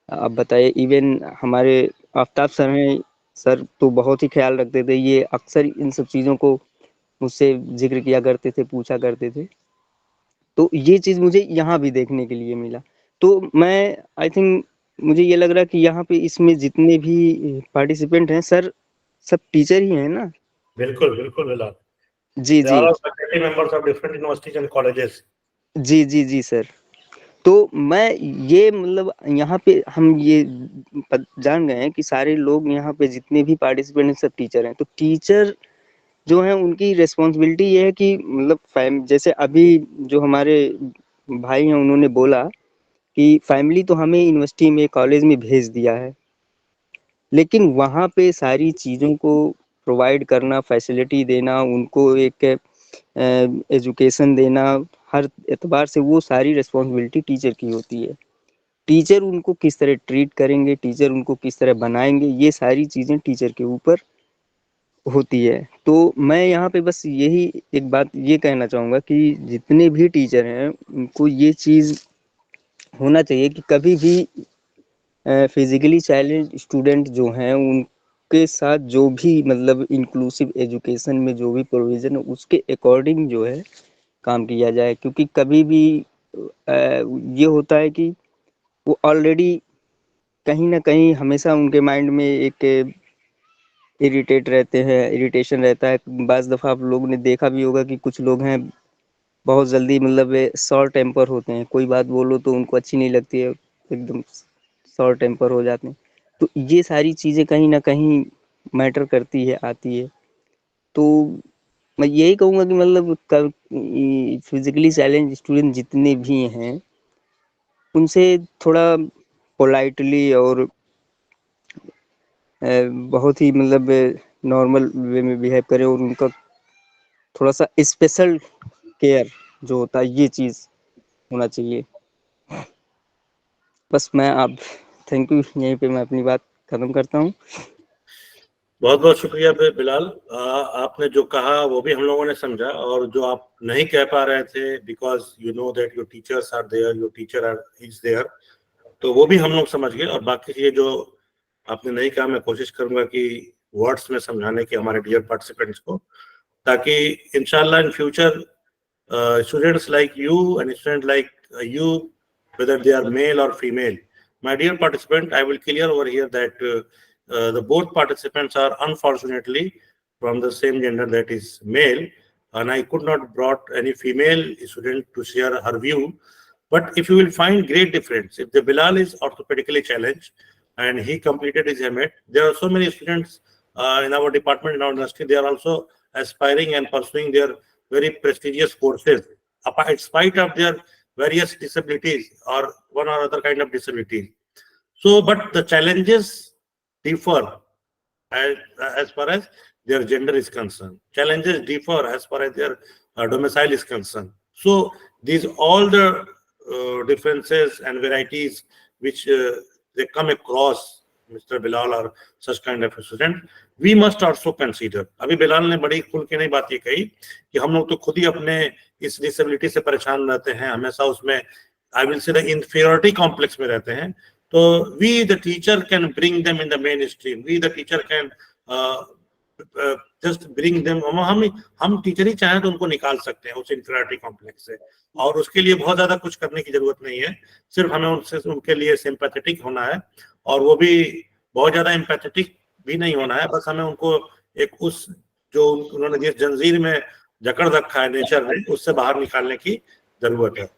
आप बताइए। इवन हमारे आफ्ताब सर हैं, सर तो बहुत ही ख़्याल रखते थे। ये अक्सर इन सब चीज़ों को मुझसे ज़िक्र किया करते थे, पूछा करते थे। तो ये चीज़ मुझे यहाँ भी देखने के लिए मिला। तो मैं आई थिंक मुझे ये लग रहा है कि यहाँ पे इसमें जितने भी पार्टिसिपेंट हैं सर, सब टीचर ही हैं ना? बिल्कुल, बिल्कुल बिलाल। जी, They जी। are all faculty members of different universities and colleges. जी, जी, जी सर। तो मैं ये मतलब यहाँ पे हम ये जान गए हैं कि सारे लोग यहाँ पे जितने भी पार्टिसिपेंट हैं सब टीचर हैं। तो टीचर जो हैं उनकी रिस्पॉन्सिबिलिटी ये है कि मतलब फैम जैसे अभी जो हमारे भाई हैं उन्होंने बोला कि फैमिली तो हमें यूनिवर्सिटी में, कॉलेज में भेज दिया है, लेकिन वहाँ पे सारी चीज़ों को प्रोवाइड करना, फैसिलिटी देना, उनको एक एजुकेशन देना, हर एतबार से वो सारी रिस्पॉन्सिबिलिटी टीचर की होती है। टीचर उनको किस तरह ट्रीट करेंगे, टीचर उनको किस तरह बनाएँगे, ये सारी चीज़ें टीचर के ऊपर होती है। तो मैं यहाँ पे बस यही एक बात ये कहना चाहूँगा कि जितने भी टीचर हैं, उनको ये चीज़ होना चाहिए कि कभी भी फिज़िकली चैलेंज्ड स्टूडेंट जो हैं, उनके साथ जो भी मतलब इंक्लूसिव एजुकेशन में जो भी प्रोविज़न है, उसके अकॉर्डिंग जो है काम किया जाए। क्योंकि कभी भी ये होता है कि वो ऑलरेडी कहीं न कहीं हमेशा उनके माइंड में एक इरिटेट रहते हैं, इरिटेशन रहता है। बाज़ दफ़ा आप लोगों ने देखा भी होगा कि कुछ लोग हैं, बहुत जल्दी मतलब शॉर्ट टेम्पर होते हैं। कोई बात बोलो तो उनको अच्छी नहीं लगती है, एकदम शॉर्ट टेम्पर हो जाते हैं। तो ये सारी चीज़ें कहीं न कहीं मैटर करती है, आती है। तो मैं यही कहूँगा कि मतलब फिज़िकली चैलेंज्ड स्टूडेंट जितने भी हैं, उनसे थोड़ा पोलाइटली और बहुत ही मतलब नॉर्मल वे में बिहेव करें और उनका थोड़ा सा स्पेशल केयर जो होता है ये चीज़ होना चाहिए। बस मैं आप थैंक यू, यहीं पे मैं अपनी बात खत्म करता हूँ। बहुत बहुत शुक्रिया बिलाल। आपने जो कहा वो भी हम लोगों ने समझा, और जो आप नहीं कह पा रहे थे because you know that your teachers are there, your teacher are is there, तो वो भी हम लोग समझ गए। और बाकी ये जो आपने नहीं कहा, मैं कोशिश करूंगा कि वर्ड्स में समझाने की हमारे डियर पार्टिसिपेंट्स को, ताकि इंशाल्लाह in future students like you and students like you, whether they are male or female, my dear participant, I will clear over here that the both participants are unfortunately from the same gender, that is male, and I could not brought any female student to share her view. But if you will find great difference, if the Bilal is orthopedically challenged and he completed his MA, there are so many students in our department, in our industry, they are also aspiring and pursuing their very prestigious courses, in spite of their various disabilities or one or other kind of disability. So, but the challenges differ as far as their gender is concerned. Challenges differ as far as their domicile is concerned. So, these all the differences and varieties which they come across, Mr. Bilal or such kind of a student, we must also consider. अभी बिलाल ने बड़ी खुल के नहीं बात ये कही कि हम लोग तो खुद ही अपने इस डिसेबिलिटी से परेशान रहते हैं, हमेशा उसमें I will say the inferiority complex में रहते हैं. तो we the teacher can bring them in the mainstream. We the teacher can just bring them. हम टीचर ही चाहें तो उनको निकाल सकते हैं उस inferiority complex से, और उसके लिए बहुत ज्यादा कुछ करने की जरूरत नहीं है. सिर्फ हमें उनसे उनके लिए sympathetic होना है, और वो भी बहुत ज्यादा empathetic भी नहीं होना है. बस हमें उनको एक उस जो उन्होंने जिस जंजीर में जकड़ रखा है नेचर ने, उससे बाहर निकालने की जरूरत है.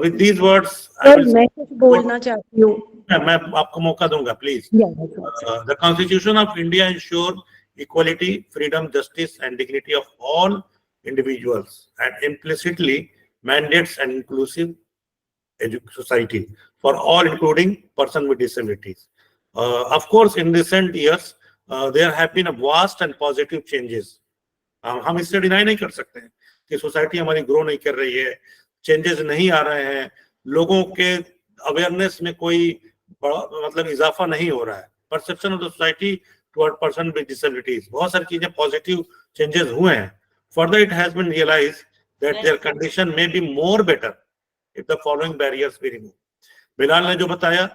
With these words, मैं कुछ बोलना चाहती हूँ. मैं आपको मौका दूंगा, please. The Constitution of India ensure equality, freedom, justice, and dignity of all individuals, and implicitly mandates an inclusive society for all, including person with disabilities. Of course, in recent years, there have been a vast and positive changes. हम इससे deny नहीं कर सकते हैं कि society हमारी grow नहीं कर रही है, चेंजेस नहीं आ रहे हैं, लोगों के अवेयरनेस में कोई मतलब इजाफा नहीं हो रहा है. Perception of the society toward person with disabilities, बहुत सारी चीजें पॉजिटिव चेंजेस हुए हैं. Further it has been realised that their condition may be more better if the following barriers be remove. Bilal ने जो बताया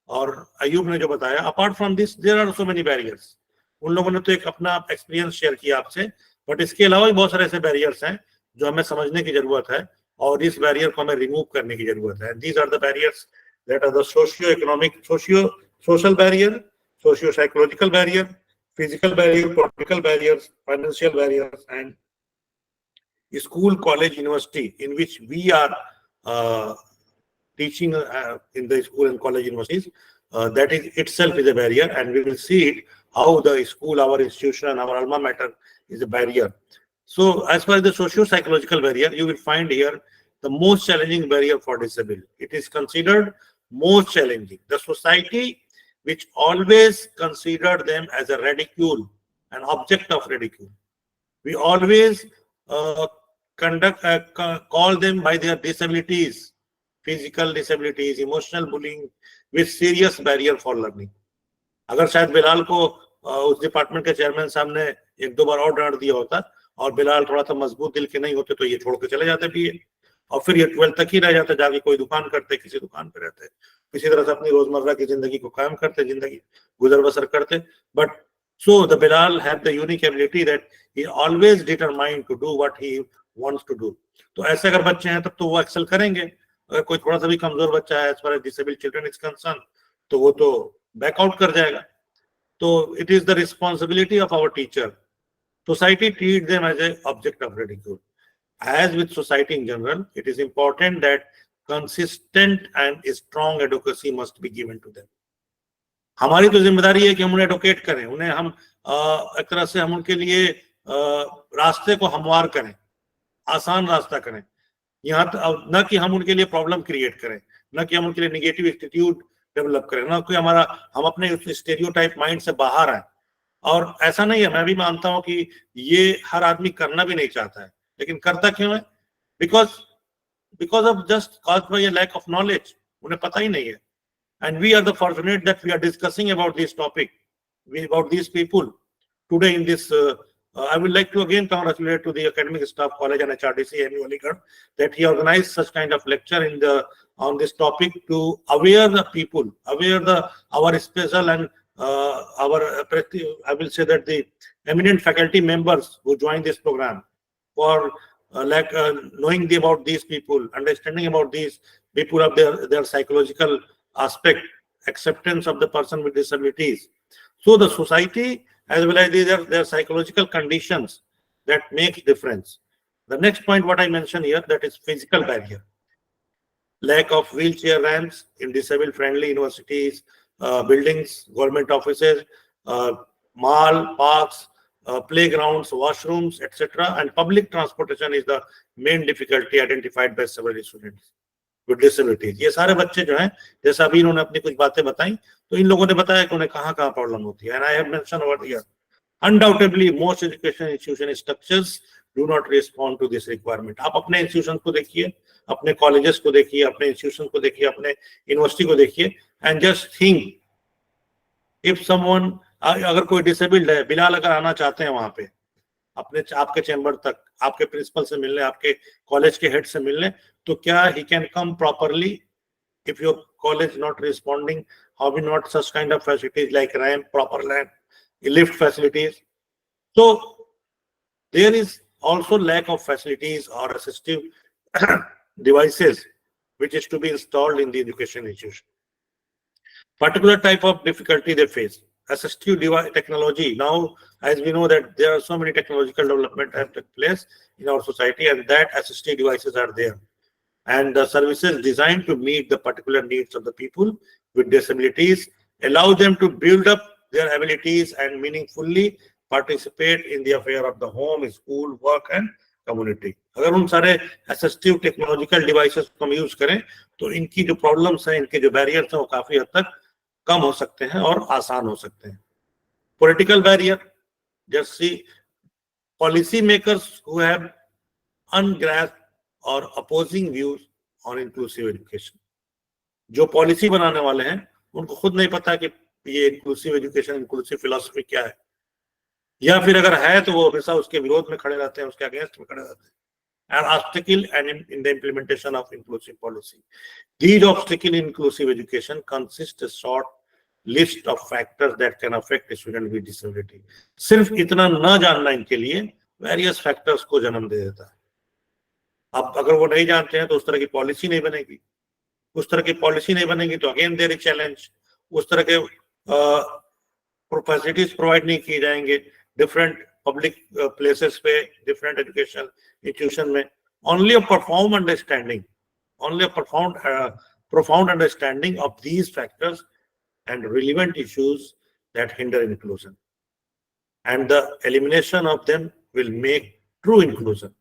और अयूब ने जो बताया, apart from this there are so many barriers. उन लोगों ने तो एक अपना एक्सपीरियंस शेयर किया आपसे, बट इसके अलावा भी बहुत सारे ऐसे बैरियर्स हैं जो हमें समझने की जरूरत है, और इस बैरियर को हमें रिमूव करने की जरूरत है. These are the barriers that are the socio economic, social barrier, socio psychological barrier, physical barrier, political barriers, financial barriers, and school, college, university in which we are teaching in the school and college universities. That is itself is a barrier, and we will see it how the school, our institution, our alma mater is a barrier. So as far as the socio-psychological barrier, you will find here the most challenging barrier for disability. It is considered most challenging. The society which always considered them as a ridicule, an object of ridicule. We always call them by their disabilities, physical disabilities, emotional bullying, with serious barrier for learning. अगर शायद बिलाल को उस department के chairman साहब ने एक दो बार और डांट दिया होता और बिलाल थोड़ा सा मजबूत दिल के नहीं होते तो ये छोड़ के चले जाते भी, और फिर ये 12th तक ही रह जाते, जाके कोई दुकान करते, किसी दुकान पे रहते, किसी तरह से अपनी रोजमर्रा की जिंदगी को कायम करते, जिंदगी गुजर बसर करते. But so the Bilal have the unique ability that he always determined to do what he wants to do. तो ऐसे अगर बच्चे हैं तब तो वो एक्सेल करेंगे. अगर कोई थोड़ा सा भी कमजोर बच्चा है as far as disabled children is concerned, तो वो तो बैकआउट कर जाएगा. तो it is the responsibility of our teacher. Society treats them as an object of ridicule. As with society in general, it is important that consistent and strong advocacy must be given to them. हमारी तो जिम्मेदारी है कि हम उन्हें advocate करें, उन्हें हम एक तरह से हम उनके लिए रास्ते को हमवार करें, आसान रास्ता करें. यहाँ न कि हम उनके लिए प्रॉब्लम क्रिएट करें, न कि हम उनके लिए निगेटिव एटीट्यूड डेवलप करें ना, कोई हमारा हम अपने स्टेरियोटाइप माइंड से बाहर आए। और ऐसा नहीं है, मैं भी मानता हूं कि ये हर आदमी करना भी नहीं चाहता है, लेकिन करता क्यों है? Because of just cause by a lack of knowledge, उन्हें पता ही नहीं है। And we are the fortunate that we are discussing about this topic, about these people today in this. I would like to again congratulate to the academic staff, college and HRDC AMU Aligarh, that he organized such kind of lecture on this topic to aware the people, aware our special and I will say that the eminent faculty members who joined this program for knowing about these people, understanding about these people of their psychological aspect, acceptance of the person with disabilities. So the society as well as their psychological conditions that makes difference. The next point what I mentioned here, that is physical barrier. Lack of wheelchair ramps in disabled friendly universities, buildings, government offices, mall, parks, playgrounds, washrooms, etc. And public transportation is the main difficulty identified by several students with disabilities. ये सारे बच्चे जो हैं, जैसा अभी इन्होंने अपनी कुछ बातें बताई, तो इन लोगों ने बताया कि उन्हें कहाँ कहाँ प्रॉब्लम होती है. And I have mentioned over here, undoubtedly most education institution structures do not respond to this requirement. आप अपने इंस्टीट्यूशन को देखिए, अपने कॉलेजेस को देखिए, अपने इंस्टीट्यूशन को देखिए, अपने यूनिवर्सिटी को देखिए, and just think, if someone, अगर कोई डिसेबल्ड है, बिलाल अगर आना चाहते हैं वहां पे अपने आपके चैम्बर तक, आपके प्रिंसिपल से मिलने, आपके कॉलेज के हेड से मिलने, तो क्या he can come properly? If your college not responding, how we not such kind of facilities like ramp, proper ramp, lift facilities? So there is also lack of facilities or assistive devices which is to be installed in the education institution. Particular type of difficulty they face. Assistive device technology. Now, as we know that there are so many technological development have taken place in our society, and that assistive devices are there. And the services designed to meet the particular needs of the people with disabilities, allow them to build up their abilities and meaningfully participate in the affair of the home, school, work and community. अगर उन सारे assistive technological devices को हम use करें, तो इनकी जो problems हैं, इनके जो बैरियर्स हैं, वो काफी हद तक कम हो सकते हैं और आसान हो सकते हैं. Political barrier, just see policy makers who have ungrasped और opposing views on inclusive education. जो पॉलिसी बनाने वाले हैं, उनको खुद नहीं पता कि ये इंक्लूसिव एजुकेशन, इंक्लूसिव फिलॉसफी क्या है, या फिर अगर है तो वो हमेशा उसके विरोध में खड़े रहते हैं, उसके अगेंस्ट में खड़े रहते हैं. An obstacle in the implementation of inclusive policy. These obstacles in inclusive education consist a short list of factors that can affect a student with disability. सिर्फ इतना न जानना इनके लिए various factors को जन्म दे देता है. अब अगर वो नहीं जानते हैं तो उस तरह की पॉलिसी नहीं बनेगी. उस तरह की पॉलिसी नहीं बनेगी तो अगेन देयर इज चैलेंज. उस तरह के फैसिलिटीज प्रोवाइड नहीं किए जाएंगे डिफरेंट पब्लिक प्लेसेस पे, डिफरेंट एजुकेशन इंस्टीट्यूशन में. Only a profound understanding of these factors and relevant issues that hinder inclusion and the elimination of them will make true inclusion.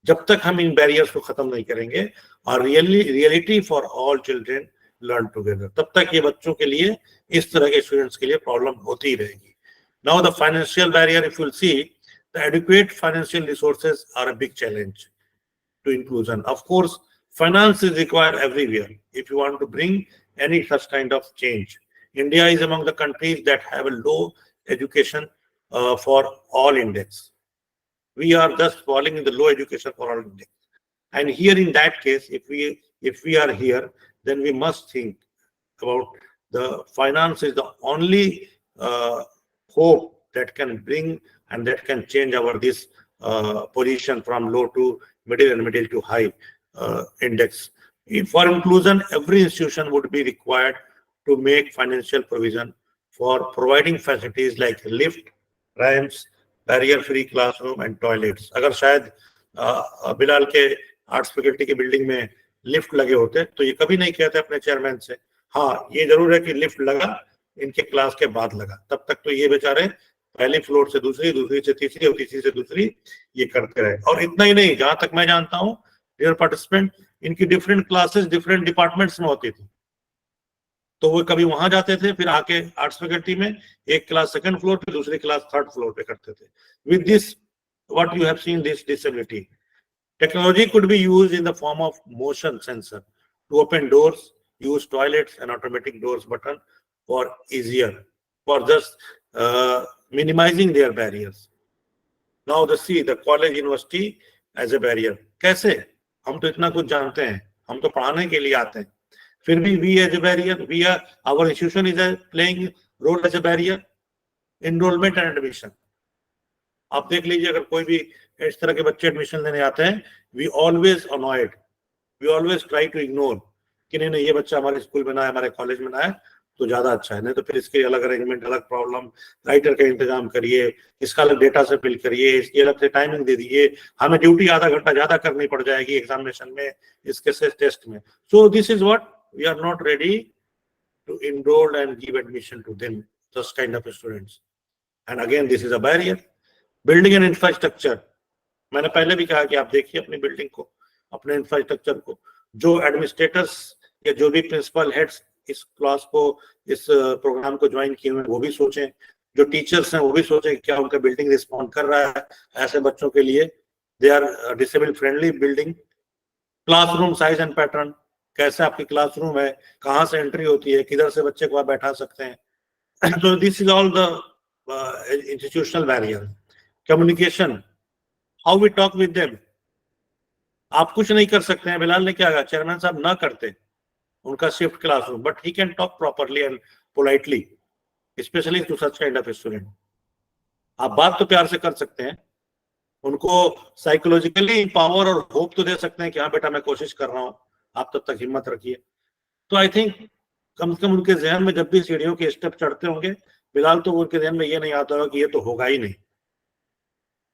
जब तक हम इन बैरियर्स को खत्म नहीं करेंगे और reality for all children learn together, तब तक ये बच्चों के लिए, इस तरह के स्टूडेंट्स के लिए प्रॉब्लम होती ही रहेगी. Now the financial barrier, if you will see, the adequate financial resources are a big challenge to inclusion. Of course, finance is required everywhere if you want to bring any such kind of change. India is among the countries that have a low education for all index. We are just falling in the low education for all index. And here in that case, if we are here, then we must think about the finance is the only hope that can bring and that can change our this position from low to middle and middle to high index. For inclusion, every institution would be required to make financial provision for providing facilities like lift, ramps, barrier-free classroom and toilets. अगर शायद बिलाल के arts faculty की building में lift लगे होते तो ये कभी नहीं कहते अपने चेयरमैन से, हाँ ये जरूर है कि लिफ्ट लगा, इनके क्लास के बाद लगा. तब तक तो ये बेचारे पहली फ्लोर से दूसरी, दूसरी से तीसरी और तीसरी से दूसरी ये करते रहे. और इतना ही नहीं, जहां तक मैं जानता हूँ डियर पार्टिसिपेंट, इनकी डिफरेंट क्लासेस डिफरेंट डिपार्टमेंट्स में होती थी. तो वो कभी वहां जाते थे, फिर आके आर्ट्स फैकल्टी में एक क्लास सेकंड फ्लोर पे, दूसरी क्लास थर्ड फ्लोर पे करते थे. With this what you have seen this disability. Technology could be used in the form of motion sensor to open doors, use toilets and automatic doors button for easier, for just minimizing their barriers. Now the college university as a barrier. कैसे? हम तो इतना कुछ जानते हैं, हम तो पढ़ाने के लिए आते हैं, फिर भी we as a barrier, our institution is playing role as a barrier. Enrollment and admission. आप देख लीजिए, अगर कोई भी इस तरह के बच्चे एडमिशन लेने आते हैं, we always annoyed, we always try to ignore कि नहीं ये बच्चा हमारे स्कूल में ना है, हमारे कॉलेज में ना है तो ज्यादा अच्छा है, नहीं तो फिर इसके अलग अरेंजमेंट, अलग प्रॉब्लम, राइटर का इंतजाम करिए, इसका अलग डेटा से फिल करिए, इसकी अलग से टाइमिंग दे दीजिए, हमें ड्यूटी आधा घंटा ज्यादा करनी पड़ जाएगी एग्जामिनेशन में, इसके टेस्ट में. So this is what we are not ready to enrol and give admission to them, such kind of students. And again this is a barrier. Building and infrastructure, मैंने पहले भी कहा कि आप देखिए अपनी बिल्डिंग को, अपने इंफ्रास्ट्रक्चर को. जो एडमिनिस्ट्रेटर्स या जो भी प्रिंसिपल हेड्स इस क्लास को, इस प्रोग्राम को ज्वाइन किए हुए हैं, वो भी सोचें, जो टीचर्स हैं वो भी सोचें क्या उनका बिल्डिंग रिस्पॉन्ड कर रहा है ऐसे बच्चों के लिए, they are disable friendly building. Classroom size and pattern, कैसे आपकी क्लासरूम है, कहाँ से एंट्री होती है, किधर से बच्चे को आप बैठा सकते हैं. So this is all the institutional barrier. Communication, how we talk with them. आप कुछ नहीं कर सकते हैं. बिलाल ने क्या कहा, चेयरमैन साहब ना करते उनका shift classroom, but he can talk properly and politely, specially to such kind of student. आप बात तो प्यार से कर सकते हैं, उनको साइकोलॉजिकली पावर और होप तो दे सकते हैं कि हाँ बेटा मैं कोशिश कर रहा हूँ, आप तब तक हिम्मत रखिए. तो आई थिंक कम से कम उनके जहन में जब भी सीढ़ियों के स्टेप चढ़ते होंगे, फिलहाल तो उनके जहन में ये नहीं आता होगा कि ये तो होगा ही नहीं.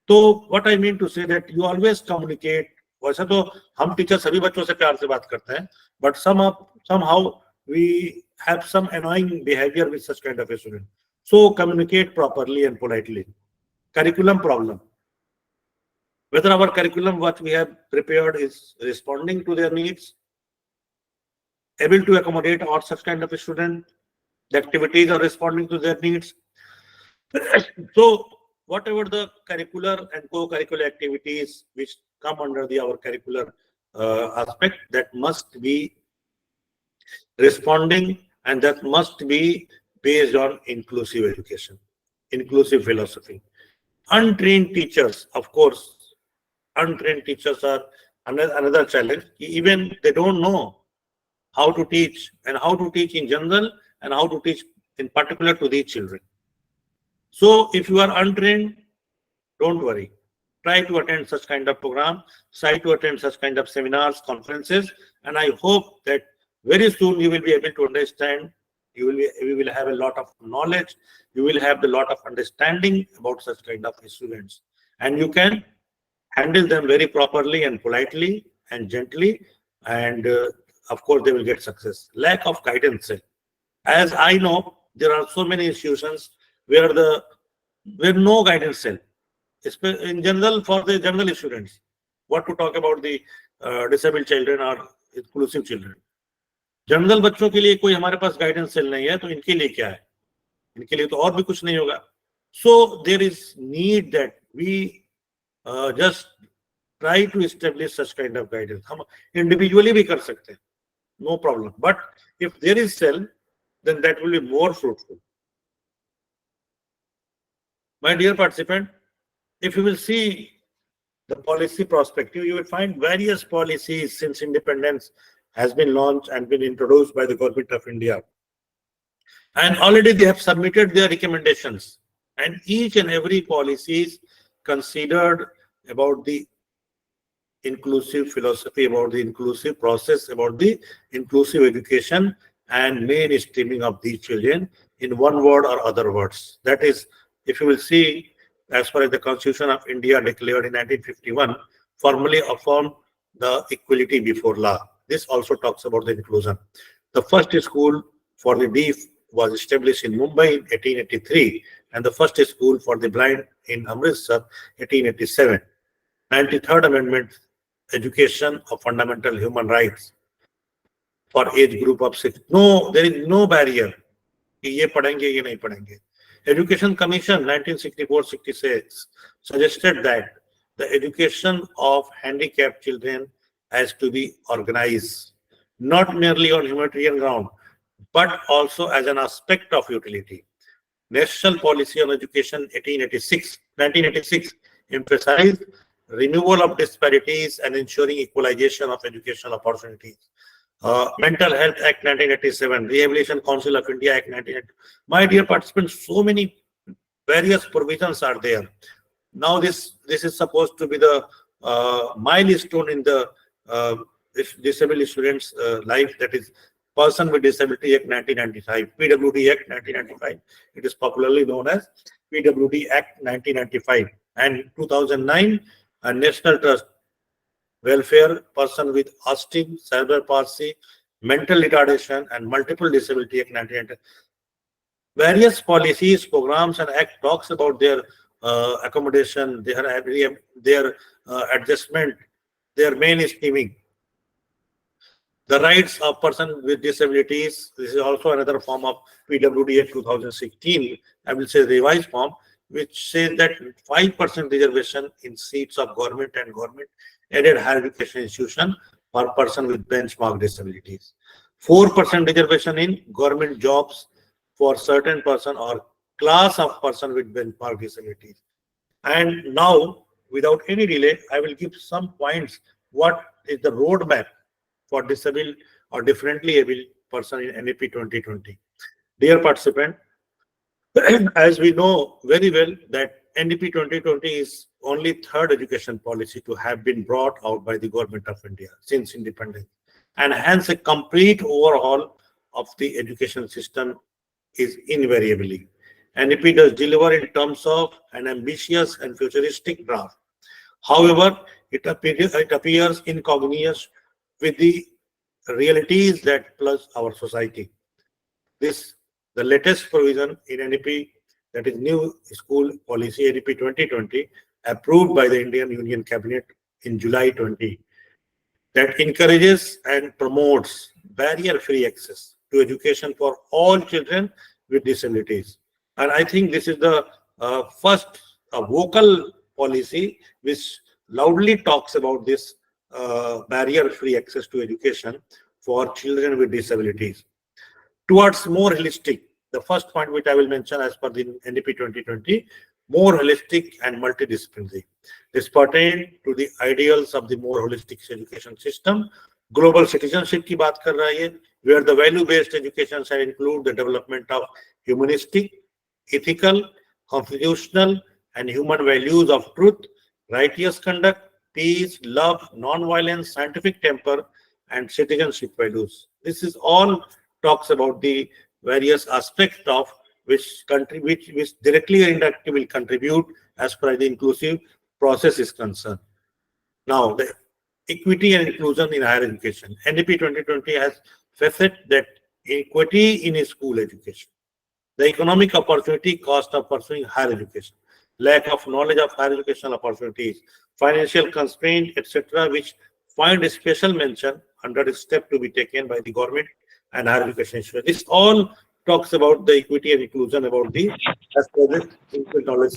तो what I mean to say that you always communicate. वैसे तो हम टीचर सभी बच्चों से प्यार से बात करते हैं, but somehow we have some annoying behavior with such kind of a student. So communicate properly and politely. Curriculum problem. Whether our curriculum what we have prepared is responding to their needs, able to accommodate all such kind of a student, the activities are responding to their needs. So whatever the curricular and co-curricular activities which come under our curricular aspect, that must be responding, and that must be based on inclusive education, inclusive philosophy. Untrained teachers, of course, untrained teachers are another challenge. Even they don't know how to teach, and how to teach in general, and how to teach in particular to these children. So if you are untrained, don't worry. Try to attend such kind of program, try to attend such kind of seminars, conferences, and I hope that very soon you will be able to understand, you will have a lot of knowledge, you will have a lot of understanding about such kind of students, and you can handle them very properly and politely and gently, and of course they will get success. Lack of guidance. As I know, there are so many institutions where no guidance cell. In general, for the general students, what to talk about the disabled children or inclusive children. General बच्चों के लिए कोई हमारे पास guidance cell नहीं है, तो इनके लिए क्या है, इनके लिए तो और भी कुछ नहीं होगा. So there is need that we just try to establish such kind of guidance. हम इंडिविजुअली भी कर सकते हैं, no problem, but if there is cell then that will be more fruitful. My dear participant, if you will see the policy perspective, you will find various policies since independence has been launched and been introduced by the government of India. And already they have submitted their recommendations. And each and every policy is considered about the inclusive philosophy, about the inclusive process, about the inclusive education and mainstreaming of these children in one word or other words. That is, if you will see, as far as the Constitution of India declared in 1951, formally affirmed the equality before law. This also talks about the inclusion. The first school for the deaf was established in Mumbai in 1883, and the first school for the blind in Amritsar, 1887. 93rd Amendment, Education of Fundamental Human Rights. for age group of 6. No, there is no barrier. ये पढ़ेंगे ये नहीं पढ़ेंगे. Education Commission 1964-66 suggested that the education of handicapped children has to be organized, not merely on humanitarian ground, but also as an aspect of utility. National Policy on Education 1986 emphasized removal of disparities and ensuring equalization of educational opportunities. Mental Health Act 1987, Rehabilitation Council of India Act 1980. My dear participants, so many various provisions are there. Now this is supposed to be the milestone in the disabled students' life, that is Person with Disability Act 1995, PWD Act 1995. It is popularly known as PWD Act 1995. And 2009, a National Trust Welfare Person with autism, cerebral palsy, mental retardation, and multiple disability Act 1990. Various policies, programs, and act talks about their accommodation, their adjustment, their mainstreaming. The rights of person with disabilities. This is also another form of PWD Act 2016. I will say revised form, which says that 5% reservation in seats of government and government-aided higher education institution for person with benchmark disabilities. 4% reservation in government jobs for certain person or class of person with benchmark disabilities. And now, without any delay, I will give some points. What is the roadmap for disabled or differently able person in NEP 2020? Dear participant, as we know very well that NEP 2020 is only third education policy to have been brought out by the government of India since independence, and hence a complete overhaul of the education system is invariably. NEP does deliver in terms of an ambitious and futuristic draft. However, it appears incongruous with the realities that plus our society. The latest provision in NEP, that is new school policy NEP 2020, approved by the Indian Union Cabinet in July 20, that encourages and promotes barrier-free access to education for all children with disabilities. And I think this is the first vocal policy which loudly talks about this barrier-free access to education for children with disabilities. Towards more holistic, the first point which I will mention as per the NEP 2020, more holistic and multidisciplinary. This pertains to the ideals of the more holistic education system. Global citizenship की बात कर रहा है, where the value-based education shall include the development of humanistic, ethical, constitutional, and human values of truth, righteous conduct, peace, love, non-violence, scientific temper, and citizenship values. This is all talks about the various aspects of which directly or indirectly will contribute as per the inclusive process is concerned. Now, the equity and inclusion in higher education. NEP 2020 has facet that equity in school education, the economic opportunity cost of pursuing higher education, lack of knowledge of higher educational opportunities, financial constraint, etc., which find a special mention under the step to be taken by the government and higher education institution. This all talks about the equity and inclusion, about the as per the knowledge,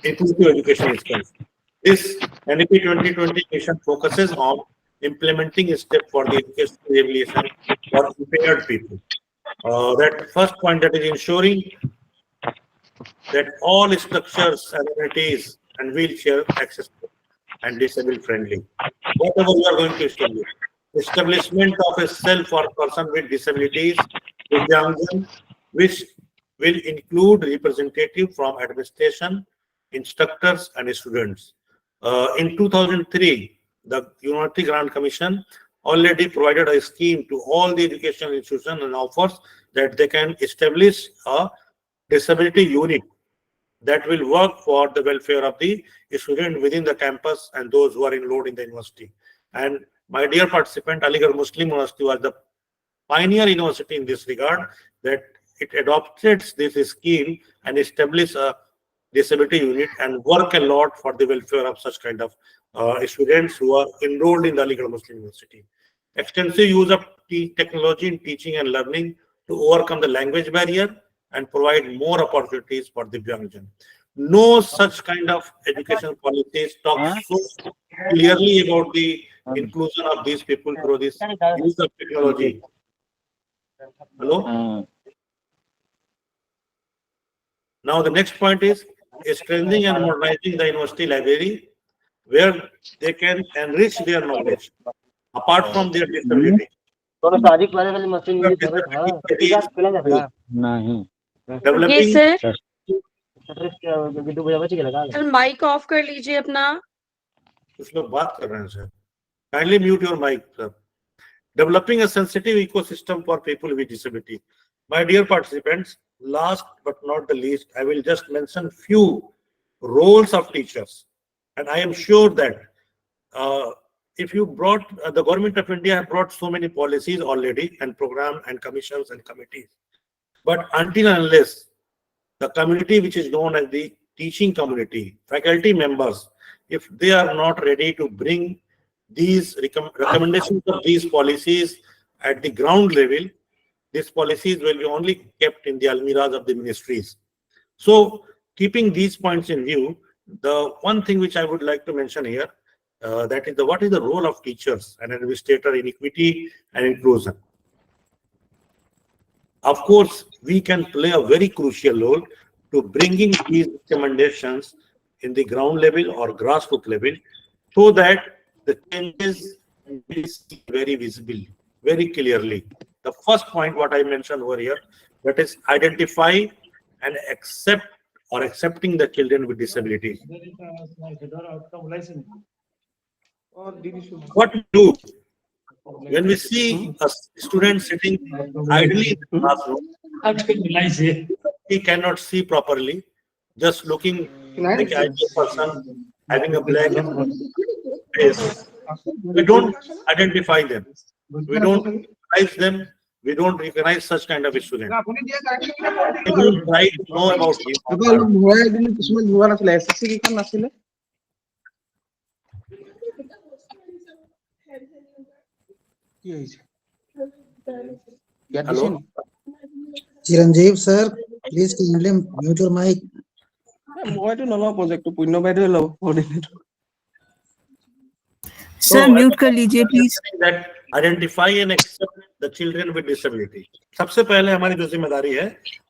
inclusive education is concerned. This NEP 2020 mission focuses on implementing a step for the education rehabilitation for impaired people. That first point, that is ensuring that all structures, amenities, and wheelchair accessible and disabled friendly. Whatever we are going to establish, establishment of a cell for person with disabilities, which will include representative from administration, instructors, and students. In 2003, the Unity Grant Commission already provided a scheme to all the educational institutions and offers that they can establish a disability unit that will work for the welfare of the student within the campus and those who are enrolled in the university. And my dear participant, Aligarh Muslim University was the pioneer university in this regard, that it adopted this scheme and established a disability unit and work a lot for the welfare of such kind of students who are enrolled in the Aligarh Muslim University. extensive use of technology in teaching and learning to overcome the language barrier and provide more opportunities for the Divyangjan. No such kind of education policies talk so clearly about the inclusion of these people through this use of technology. Hello? Now the next point is strengthening and modernizing the university library where they can enrich their knowledge apart from their disability. ये sir नहीं sir mic off कर लीजिए अपना. कुछ लोग बात कर रहे हैं sir. Kindly mute your mic, sir. Developing a sensitive ecosystem for people with disability. My dear participants, last but not the least, I will just mention few roles of teachers. And I am sure that if you brought, the government of India have brought so many policies already and program and commissions and committees. But until and unless the community which is known as the teaching community, faculty members, if they are not ready to bring these recommendations of these policies at the ground level, these policies will be only kept in the almirahs of the ministries. So keeping these points in view, the one thing which I would like to mention here, that is what is the role of teachers and administrator in equity and inclusion. Of course, we can play a very crucial role to bringing these recommendations in the ground level or grassroots level so that the changes will be very visible, very clearly. The first point what I mentioned over here, that is identify and accept or accepting the children with disabilities. What we do when we see a student sitting idly in the classroom, he cannot see properly, just looking like an ideal person having a black face. We don't identify them. We don't recognize them. We don't recognize such kind of a student. We don't try to know about him. Hello? Chiranjeev sir, please kindly mute your mic. Sir mute कर लीजिए please. That identify and accept the children with disability. सबसे पहले हमारी जो जिम्मेदारी है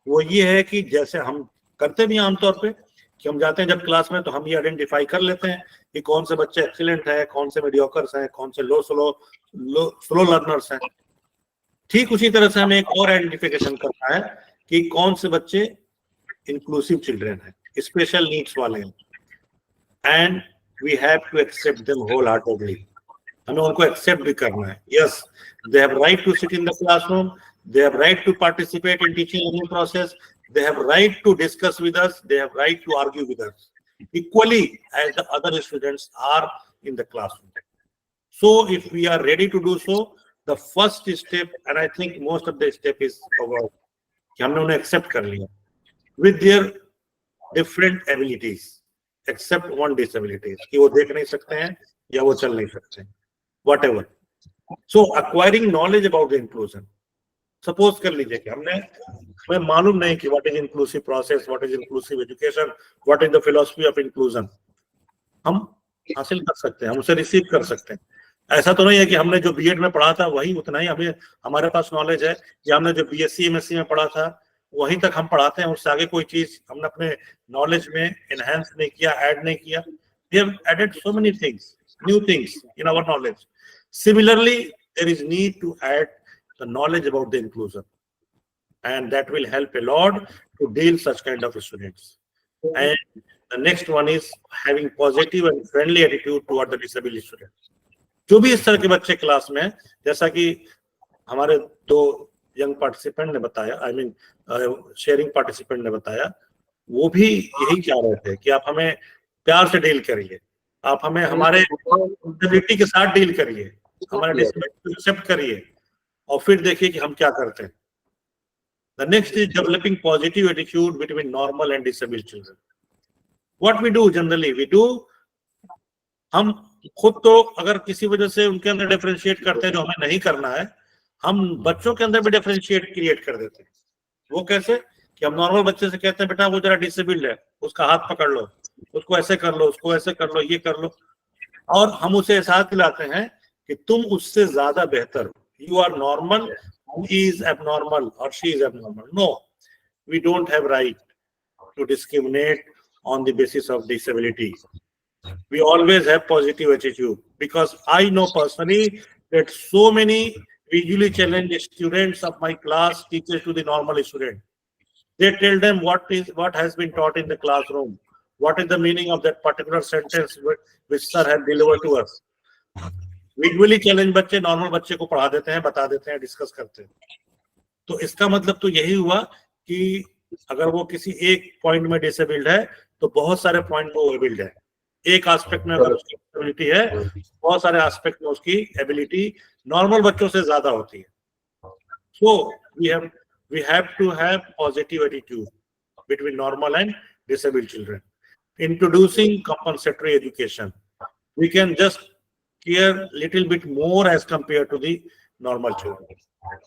वो ये है कि जैसे हम करते भी आमतौर पे कि हम जाते हैं जब क्लास में तो हम ये आइडेंटिफाई कर लेते हैं कि कौन से बच्चे एक्सीलेंट है, कौन से मीडियोकर्स हैं, कौन से स्लो लर्नर्स हैं. ठीक उसी तरह से हमें एक और आइडेंटिफिकेशन करना है कि कौन से बच्चे इंक्लूसिव चिल्ड्रन हैं, स्पेशल नीड्स वाले हैं. And we have to accept them whole heartedly. हमें उनको एक्सेप्ट भी करना है. Yes, they have right to sit in the classroom, they have right to participate in teaching learning process, they have right to discuss with us, they have right to argue with us equally as the other students are in the classroom. So if we are ready to do so, the first step, and I think most of the step is about कि हमने उन्हें accept कर लिया with their different abilities, except one disability कि वो देख नहीं सकते हैं या वो चल नहीं सकते हैं, whatever. So acquiring knowledge about the inclusion. Suppose कर लीजिए कि हमें मालूम नहीं कि what is inclusive process, what is inclusive education, what is the philosophy of inclusion. हम हासिल कर सकते हैं, हम उसे रिसीव कर सकते हैं. ऐसा तो नहीं है कि हमने जो बीएड में पढ़ा था वही उतना ही हमारे पास नॉलेज है, या हमने जो बीएससी एमएससी में पढ़ा था वहीं तक हम पढ़ाते हैं, उससे आगे कोई चीज हमने अपने नॉलेज में एनहांस नहीं किया, ऐड नहीं किया. We have added so many things, new things in our knowledge. Similarly there is need to add the knowledge about the inclusion, and that will help a lot to deal such kind of students. And the next one is having positive and friendly attitude toward the disabled students. जो भी इस तरह के बच्चे class में, जैसा कि हमारे दो यंग पार्टिसिपेंट ने बताया, आई मीन शेयरिंग पार्टिसिपेंट ने बताया, वो भी यही चाह रहे थे कि आप हमें प्यार से डील करिए, आप हमें हमारे डिसेबिलिटी के साथ डील करिए, हमारे डिसेबिलिटी को एक्सेप्ट करिए और फिर देखिए कि हम क्या करते हैं. The next is developing positive attitude between normal and disabled children. What we do generally, हम खुद तो अगर किसी वजह से उनके अंदर डिफरेंशिएट करते हैं जो हमें नहीं करना है, हम बच्चों के अंदर भी डिफरेंशिएट क्रिएट कर देते हैं। वो कैसे कि हम नॉर्मल बच्चे से कहते हैं बेटा वो जरा डिसेबल्ड है, उसका हाथ पकड़ लो, उसको ऐसे कर लो, उसको ऐसे कर लो, ये कर लो, और हम उसे एहसास दिलाते हैं कि तुम उससे ज्यादा बेहतर हो, you are normal, he is abnormal or she is abnormal. No, we don't have right to discriminate on the basis of disability. We always have positive attitude, because I know personally that so many visually challenged students of my class teaches to the normal student. They tell them what has been taught in the classroom, what is the meaning of that particular sentence which sir had delivered to us. Visually challenged बच्चे normal बच्चे को पढ़ा देते हैं, बता देते हैं, discuss करते हैं। तो इसका मतलब तो यही हुआ कि अगर वो किसी एक पॉइंट में डिसेबल्ड है तो बहुत सारे पॉइंट में वो एबिल्ड है। एक एस्पेक्ट में अगर उसकी एबिलिटी है, बहुत सारे एस्पेक्ट में उसकी एबिलिटी नॉर्मल बच्चों से ज्यादा होती है। सो we have to have positive attitude between normal and disabled children. Introducing compensatory education, we can just care little bit more as compared to the normal children.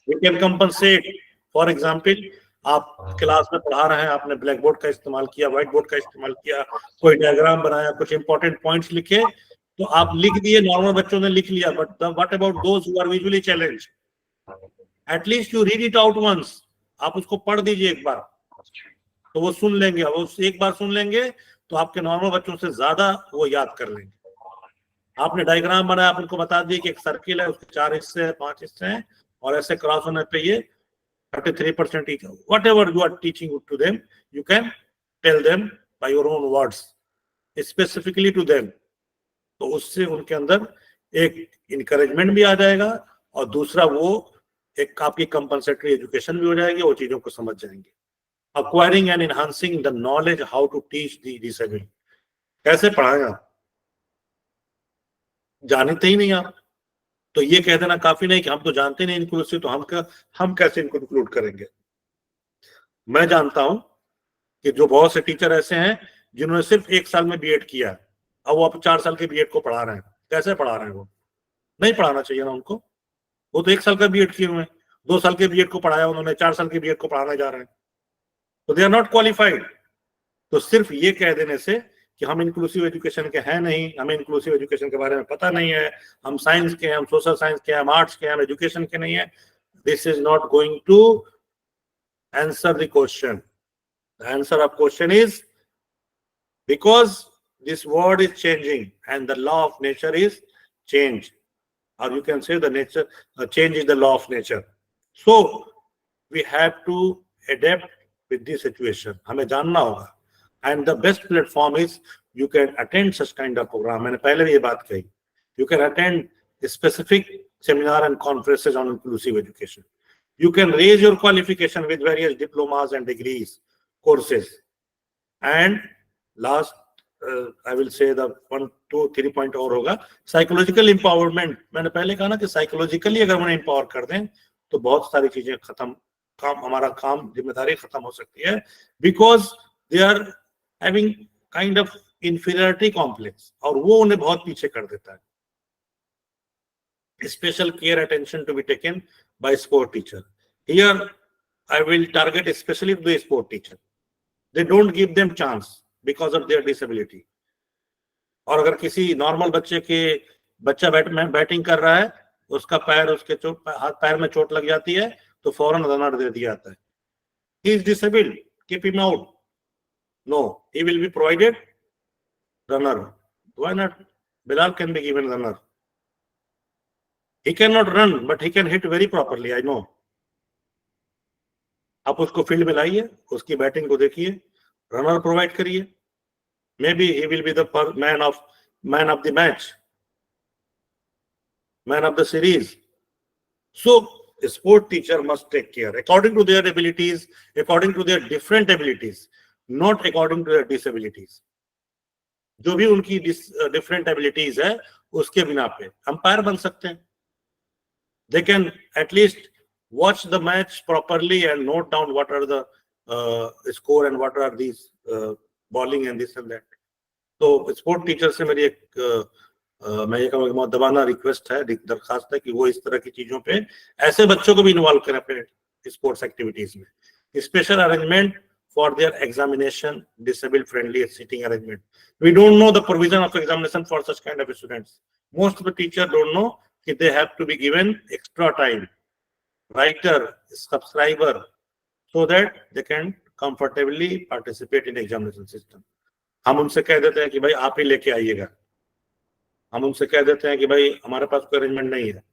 We can compensate. For example, आप class में पढ़ा रहे हैं, आपने black board का इस्तेमाल किया, white board का इस्तेमाल किया, कोई डायग्राम बनाया, कुछ इंपॉर्टेंट पॉइंट्स लिखे, तो आप लिख दिए, नॉर्मल बच्चों ने लिख लिया, but what about those who are visually challenged? At least you read it out once, आप उसको पढ़ दीजिए एक बार, तो वो सुन लेंगे, वो एक बार सुन लेंगे तो आपके नॉर्मल बच्चों से ज्यादा वो याद कर लेंगे। आपने डायग्राम बनाया, आप उनको बता दिए कि एक सर्किल है, उसके 4 हिस्से हैं, 5 हिस्से हैं, और ऐसे क्रॉस होने पे ये 33% each. Whatever you are teaching to them, you can tell them by your own words, specifically to them. तो उससे उनके अंदर एक encouragement भी आ जाएगा, और दूसरा वो एक आपकी compensatory education भी हो जाएगी, वो चीजों को समझ जाएंगे। Acquiring and enhancing the knowledge how to teach the disabled. कैसे पढ़ाएं आप? जानते ही नहीं आप, तो ये कह देना काफी नहीं कि हम तो जानते नहीं इंक्लूसिव, तो हम कैसे इनको इंक्लूड करेंगे? मैं जानता हूं कि जो बहुत से टीचर ऐसे हैं जिन्होंने सिर्फ 1 साल में बीएड किया, अब वो अब 4 साल के बीएड को पढ़ा रहे हैं। कैसे पढ़ा रहे हैं? वो नहीं पढ़ाना चाहिए ना उनको, वो तो 1 साल का बीएड किए हुए हैं, 2 साल के बीएड को पढ़ाया उन्होंने, 4 साल के बीएड को पढ़ाने जा रहे हैं, तो दे आर नॉट क्वालिफाइड। तो सिर्फ ये कह देने से कि हम इंक्लूसिव एजुकेशन के हैं नहीं, हमें इंक्लूसिव एजुकेशन के बारे में पता नहीं है, हम साइंस के हैं, हम सोशल साइंस के हैं, हम आर्ट्स के हैं, हम एजुकेशन के नहीं है, this is not going to answer the question. The answer of question is because this word is changing and the law of nature is change, और you can say the nature change is the law of nature. So we have to adapt with this situation, हमें जानना होगा। And the best platform is you can attend such kind of program. मैंने पहले भी ये बात कही, you can attend a specific seminar and conferences on inclusive education. You can raise your qualification with various diplomas and degrees, courses. And last, I will say the 1, 2, 3 point और होगा psychological empowerment. मैंने पहले कहा ना कि psychologically अगर उन्हें empower कर दें तो बहुत सारी चीजें खत्म, हमारा काम, जिम्मेदारी खत्म हो सकती है, because they are having kind of inferiority complex, और वो उन्हें बहुत पीछे कर देता है। Special care attention to be taken by sport teacher. Here I will target especially the sport teacher. They don't give them chance because of their disability. और अगर किसी नॉर्मल बच्चा बैटिंग कर रहा है, उसका पैर, उसके हाथ पैर में चोट लग जाती है, तो फौरन रनर दे दिया जाता है। He is disabled, keep him out. No, he will be provided runner. Why not? Bilal can be given runner. He cannot run, but he can hit very properly, I know. आप उसको field में लाइए, उसकी batting को देखिए, runner provide करिए, maybe he will be the man of the match, man of the series. So a sport teacher must take care according to their abilities, according to their different abilities, not according to their disabilities. जो भी उनकी different abilities है, उसके बिना पे umpire बन सकते हैं. They can at least watch the match properly and note down what are the score and what are these bowling and this and that. तो स्पोर्ट टीचर से मेरी एक मैं ये कहूँगा बहुत दबाना रिक्वेस्ट है, दरखास्त है कि वो इस तरह की चीजों पे ऐसे बच्चों को भी इन्वॉल्व करें अपने स्पोर्ट्स एक्टिविटीज में. Special arrangement for their examination, disabled friendly seating arrangement. We don't know the provision of examination for such kind of students. Most of the teachers don't know that they have to be given extra time, writer, subscriber, so that they can comfortably participate in examination system. हम उनसे कह देते हैं कि भाई आप ही लेके आइएगा. हम उनसे कह देते हैं कि भाई हमारे पास कोई अरेंजमेंट नहीं है.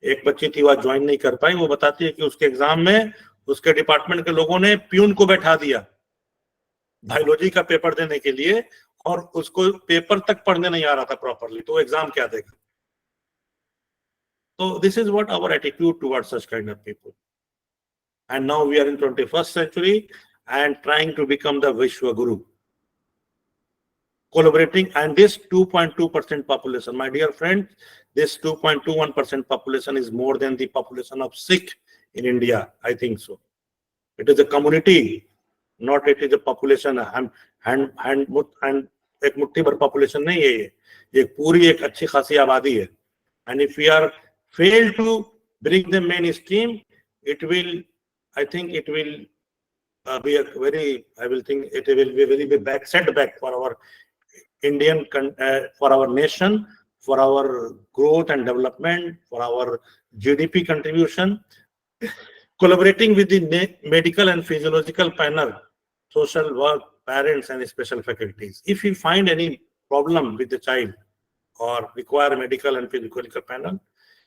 एक बच्ची थी वह ज्वाइन नहीं कर पाई. वो बताती है कि उसके एग्जाम में उसके डिपार्टमेंट के लोगों ने प्यून को बैठा दिया बायोलॉजी का पेपर देने के लिए, और उसको पेपर तक पढ़ने नहीं आ रहा था प्रॉपरली, तो एग्जाम क्या देगा. तो this is what our attitude towards such kind of people. And now we are in 21st century and trying to become the Vishwa Guru. Collaborating, and this 2.2% population, my dear friend, this 2.21% population is more than the population of Sikh in India. I think so. It is a community, not it is a population. And एक मुट्ठी भर population नहीं है ये पूरी एक अच्छी खासी आबादी है. And if we are fail to bring them mainstream, it will, I think it will be a very, I will think it will be a very big setback for our Indian, for our nation, for our growth and development, for our GDP contribution. Collaborating with the medical and physiological panel, social work, parents and special faculties. If we find any problem with the child or require medical and physiological panel,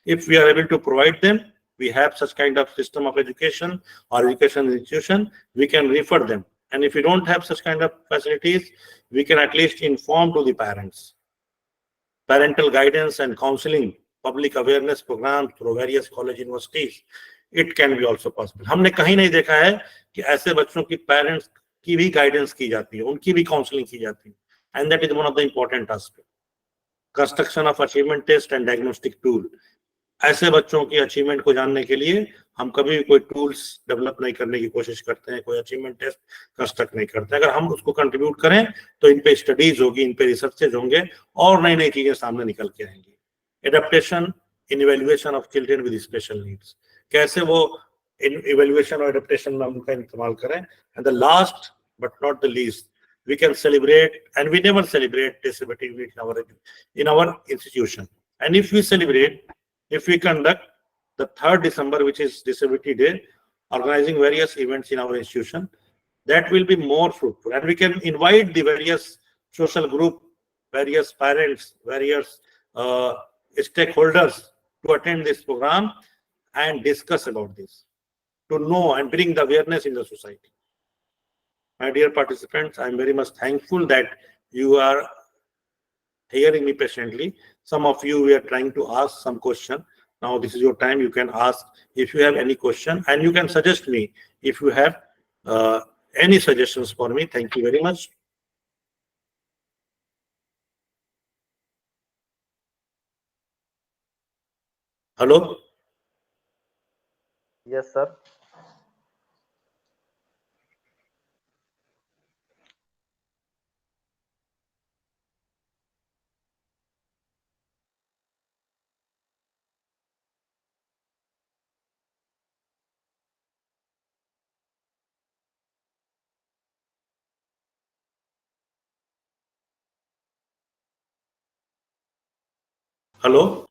if we are able to provide them, we have such kind of system of education or education institution, we can refer them. And if we don't have such kind of facilities, we can at least inform to the parents. Parental guidance and counseling, public awareness programs through various college universities, it can be also possible. हमने कहीं नहीं देखा है कि ऐसे बच्चों की parents की भी गाइडेंस की जाती है, उनकी भी काउंसलिंग की जाती है. And that is one of the important aspects. Construction of achievement test and diagnostic tool. ऐसे बच्चों की अचीवमेंट को जानने के लिए हम कभी भी कोई टूल्स डेवलप नहीं करने की कोशिश करते हैं, कोई अचीवमेंट टेस्ट कंस्ट्रक्ट नहीं करते हैं. अगर हम उसको कंट्रीब्यूट करें तो इन पे स्टडीज होगी, इन पे रिसर्चेज होंगे और नई नई चीजें सामने निकल के आएंगी. Adaptation in evaluation of children with special needs, कैसे वो इन इवेल्युएशन और एडेप्टेशन में हम उनका इस्तेमाल करें. And the last but not the least, we can celebrate, and we never celebrate disability in our institution. And if we celebrate, if we conduct the 3rd December, which is Disability Day, organizing various events in our institution, that will be more fruitful. And we can invite the various social group, various parents, various stakeholders to attend this program and discuss about this, to know and bring the awareness in the society. My dear participants, I am very much thankful that you are hearing me patiently. Some of you were trying to ask some question. Now this is your time. You can ask if you have any question, and you can suggest me if you have any suggestions for me. Thank you very much. Hello? Yes, sir. Hello?